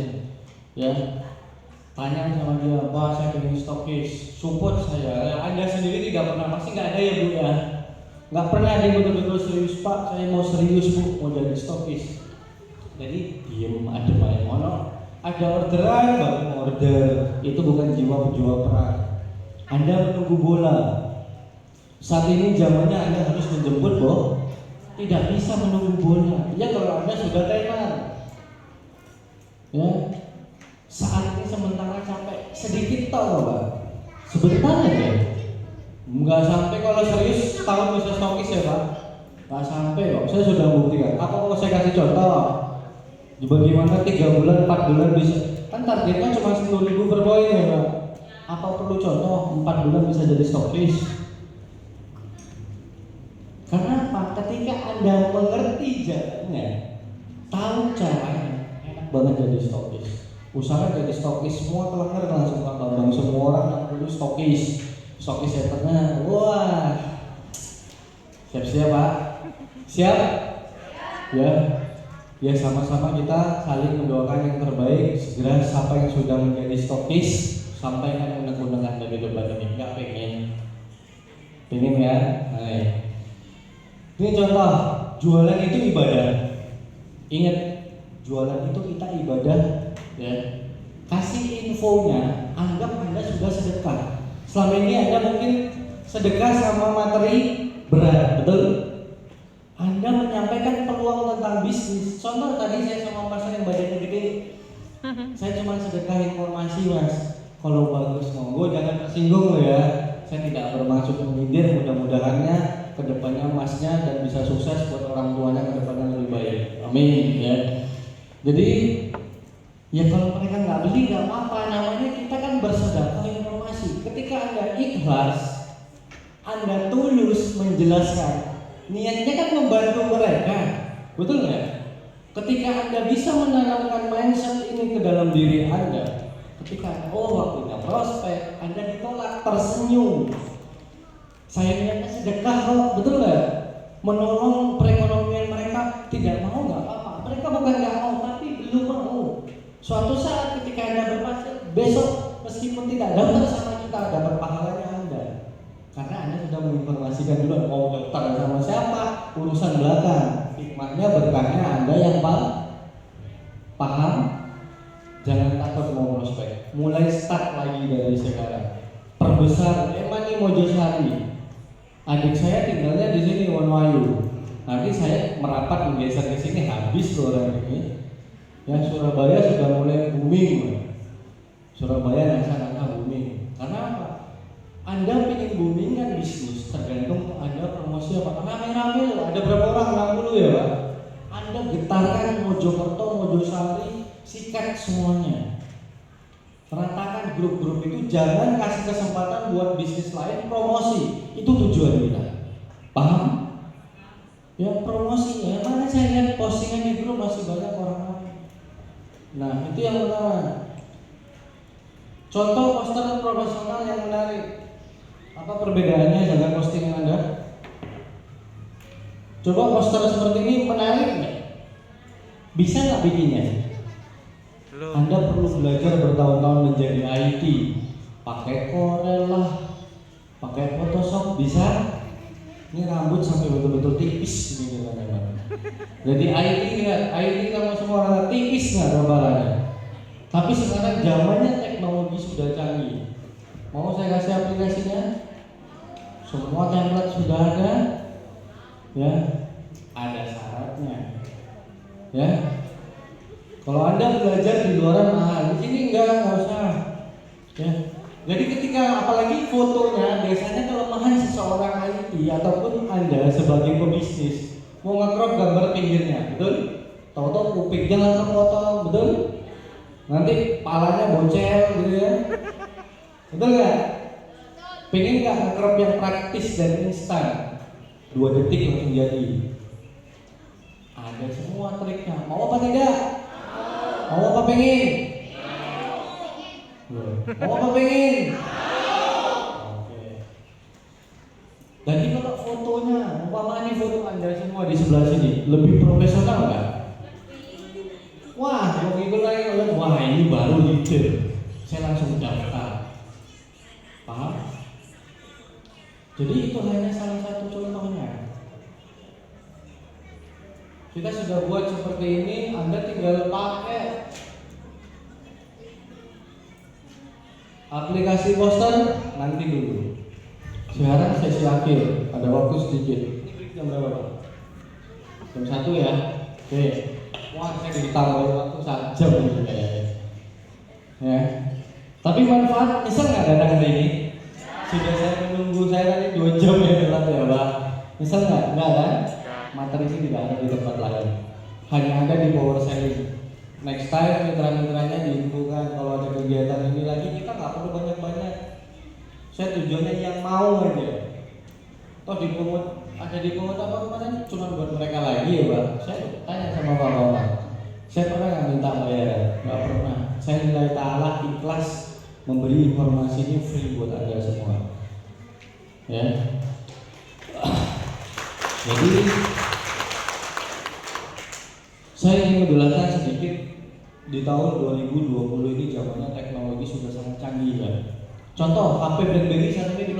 Ya. Tanya sama dia, Pak saya pengen stokis, support saya. Anda sendiri tidak pernah, pasti nggak ada ya Bu ya. Nggak pernah ada yang betul-betul serius, Pak saya mau serius Bu, mau jadi stokis. Jadi diem, ada banyak ada orderan baru order. Itu bukan jiwa pejuang perang. Anda menunggu bola. Saat ini zamannya Anda harus menjemput bola. Tidak bisa menunggu bola. Ya kalau Anda sudah tenar. Ya. Saat ini sementara capek sedikit tau Pak. Sebentar aja. Enggak sampai kalau serius tahun bisa stokis ya Pak. Enggak sampai kok. Saya sudah buktikan. Apa kalau saya kasih contoh? Bagaimana 3 bulan, 4 bulan bisa. Kan targetnya cuma 10.000 per poin ya Pak. Apa perlu contoh 4 bulan bisa jadi stokis? Karena apa? Ketika Anda mengerti jalannya, tahu caranya, enak banget jadi stokis. Usaha jadi stokis, semua kelengger langsung ke Bambang, semua orang yang dulu stokis centernya, wah siap-siap Pak, siap? Ya sama-sama kita saling mendoakan yang terbaik. Segera siapa yang sudah menjadi stokis, sampaikan undang-undangan dari depan ini. Nggak pengen ya? Nah, ini contoh, jualan itu ibadah. Ingat, jualan itu kita ibadah. Ya, kasih infonya, anggap Anda sudah sedekah. Selama ini Anda mungkin sedekah sama materi berat, betul? Anda menyampaikan peluang tentang bisnis. Contoh tadi saya sama pasar yang badannya gede, saya cuma sedekah informasi Mas. Kalau bagus monggo, jangan tersinggung loh ya. Saya tidak bermaksud menyindir, mudah-mudahannya kedepannya Masnya dan bisa sukses buat orang tuanya kedepannya lebih baik. Amin ya. Jadi ya kalau mereka nggak beli nggak apa-apa, namanya kita kan bersedekah informasi. Ketika Anda ikhlas, Anda tulus menjelaskan, niatnya kan membantu mereka, betul nggak? Ketika Anda bisa menanamkan mindset ini ke dalam diri Anda, ketika waktunya prospek, Anda ditolak, tersenyum. Saya niatnya sedekah kok, betul nggak? Menolong perekonomian mereka, tidak mau nggak apa-apa. Mereka bukan nggak mau, tapi belum mau. Suatu saat ketika Anda berpikir, besok meskipun tidak daftar sama kita, dapat pahalanya Anda. Karena Anda sudah menginformasikan dulu mau daftar sama siapa, urusan belakang. Hikmahnya berkahnya Anda yang paham. Jangan takut mau prospek. Mulai start lagi dari sekarang. Perbesar Emani Mojosari. Adik saya tinggalnya di sini Wonoayu. nanti saya merapat menggeser ke sini habis loh orang ini. Ya Surabaya sudah mulai booming. Surabaya sangat booming. Karena apa? Anda ingin booming kan bisnis, tergantung Anda promosi apa. Rame-rame loh, ada berapa orang? 60 ya Pak? Anda getarkan Mojokerto, Mojosari, sikat semuanya. Ratakan grup-grup itu, jangan kasih kesempatan buat bisnis lain promosi. Itu tujuan kita. Paham? Ya promosinya, mana saya lihat postingan di grup masih banyak orang lain. Nah itu yang pertama. Contoh poster profesional yang menarik. Apa perbedaannya dengan postingan Anda? Coba poster seperti ini menarik nggak? Bisa nggak bikinnya? Anda perlu belajar bertahun-tahun menjadi IT. Pakai Corel lah, pakai Photoshop bisa. Ini rambut sampai betul-betul tipis ini teman-teman. Jadi IT kamu semua orang tipis nggak gambarannya. Tapi sekarang zamannya teknologi sudah canggih. Mau saya kasih aplikasinya? Semua template sudah ada. Ya, ada syaratnya. Ya. Kalau Anda belajar di luaran di sini enggak usah. Ya. Jadi ketika apalagi fotonya biasanya kelemahan seseorang IT ataupun Anda sebagai pebisnis mau nge-crop gambar pinggirnya, betul? Tahu-tahu kupingnya langsung potong, betul? Nanti palanya bocel gitu ya. Betul nggak? Pengen nggak nge-crop yang praktis dan instan? 2 detik langsung jadi. Ada semua triknya. Mau apa tidak? Mau apa pengen? Mau apa pengen? Oke. Jadi kalau fotonya, umpamanya foto Anda semua di sebelah sini, lebih profesional nggak? Wah, kalau itu lagi wah ini baru leader. Saya langsung daftar. Paham? Jadi itu hanya salah satu contohnya. Kita sudah buat seperti ini, Anda tinggal pakai aplikasi poster nanti dulu. Sekarang sesi akhir, ada waktu sedikit. Ini jam berapa Pak? Jam 1 ya? Oke. Wah saya ditambahin waktu 1 jam ini kayaknya. Ya. Tapi manfaat, misal nggak datang hari ini? Sudah saya menunggu saya tadi 2 jam ya telat ya Pak. Misal nggak kan? Materi ini tidak ada di tempat lain. Hanya ada di power selling. Next time mitra-mitranya diinfokan kalau ada kegiatan ini lagi, kita nggak perlu banyak-banyak. Saya tujuannya yang mau aja. Toh di promote, ada di promote apa kemarin cuma buat mereka lagi ya Pak. Saya tanya sama Bapak, saya pernah nggak minta bayaran? Nggak pernah. Saya nilai ta'ala ikhlas memberi informasi ini free buat Anda semua. Ya. Jadi saya ingin menjelaskan sedikit di tahun 2020 ini zamannya teknologi sudah sangat canggih ya. Contoh HP BlackBerry saat ini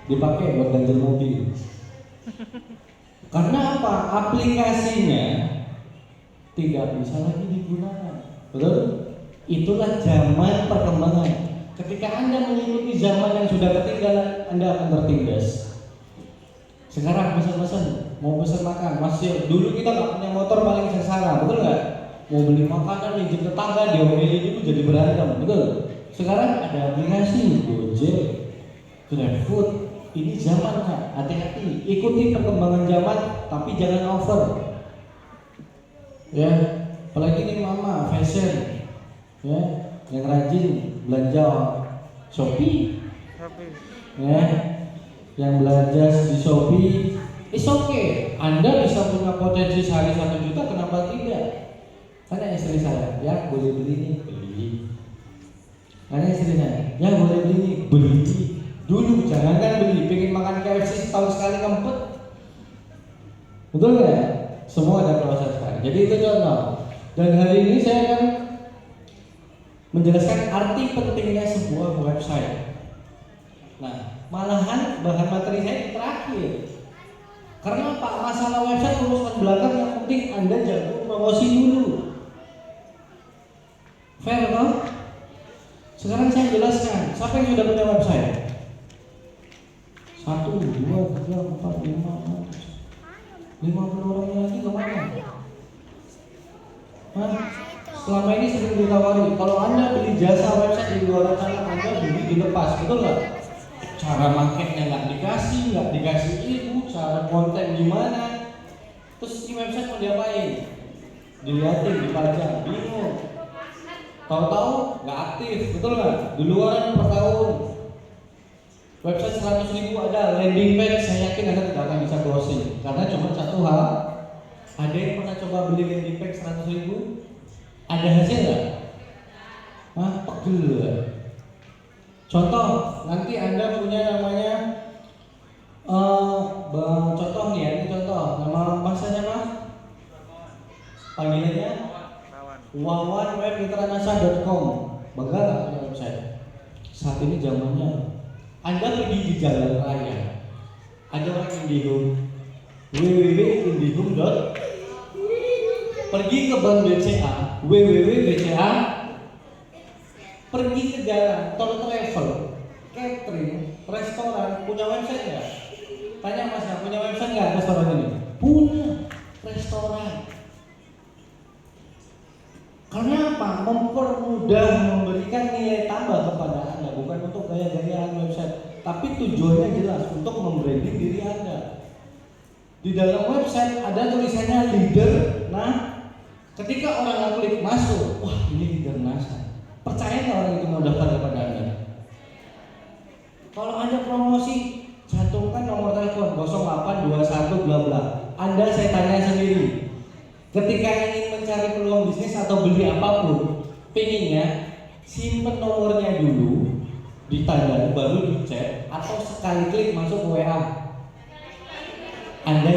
dipakai buat ganjel mobil. Karena apa? Aplikasinya tidak bisa lagi digunakan. Betul? Itulah zaman perkembangan. Ketika Anda mengikuti zaman yang sudah ketinggalan, Anda akan tertindas. Sekarang pesan-pesan, mau pesan makan, masih dulu kita nggak punya motor paling sengsara, betul nggak? Mau beli makanan minjem tetangga, diomelin dulu jadi berantem, betul? Sekarang ada aplikasi Gojek, GrabFood, ini zaman Kak, hati-hati, ikuti perkembangan zaman, tapi jangan over. Ya, apalagi ini mama fashion, ya, yang rajin belanja Shopee, ya. Yang belajar di Shopee, it's okay. Anda bisa punya potensi sehari 1 juta, kenapa tidak? Tanya istri saya, ya boleh beli nih, beli. Tanya istri saya, ya boleh beli nih, beli. Dulu jangan kan beli, pengen makan KFC setahun sekali kempet. Betul nggak? Semua ada proses kan. Jadi itu contoh. Dan hari ini saya akan menjelaskan arti pentingnya sebuah website. Nah, malahan bahan materi saya di terakhir. Karena apa? Masalah website urusan belakang, yang penting Anda jago promosi dulu. Fair toh? Sekarang saya jelaskan, siapa yang sudah punya website? 1, 2, 3, 4, 5, 6. 50 orangnya lagi kemana? Hah? Selama ini sering ditawari, kalau Anda beli jasa website di luar sana, Anda beli dilepas, betul nggak? Cara marketnya nggak dikasih ilmu, cara konten gimana, terus di website mau diapain? Dilihatin, dipajang, bingung. Tahu-tahu nggak aktif, betul nggak? Di luaran per tahun. Website 100.000 ada, landing page saya yakin Anda tidak akan bisa closing karena cuma satu hal. Ada yang pernah coba beli landing page 100.000? Ada hasil nggak? Hah, pegel ya. Contoh, nanti Anda punya namanya contoh nih ya, ini contoh nama masanya apa? Panggilannya wawanwebintranasa.com. Bangga nggak punya website? Saat ini zamannya. Anda pergi di jalan raya, ada orang IndiHome, www.indihome. Pergi ke bank BCA, www.bca. Pergi ke jalan tol travel, catering, restoran, punya website nggak? Tanya Mas, punya website nggak restoran ini? Punya restoran. Karena apa? Mempermudah, memberikan nilai tambah kepada Anda, bukan untuk gaya-gayaan website, tapi tujuannya jelas untuk membranding diri Anda. Di dalam website ada tulisannya leader. Nah, ketika orang klik masuk, wah ini leader NASA. Percaya nggak orang itu mau daftar kepada Anda? Kalau Anda promosi, cantumkan nomor telepon 0821 bla bla. Anda saya tanya sendiri. Ketika ingin mencari peluang bisnis atau beli apapun, pengennya simpen nomornya dulu, ditandai baru dicek, atau sekali klik masuk ke WA. Anda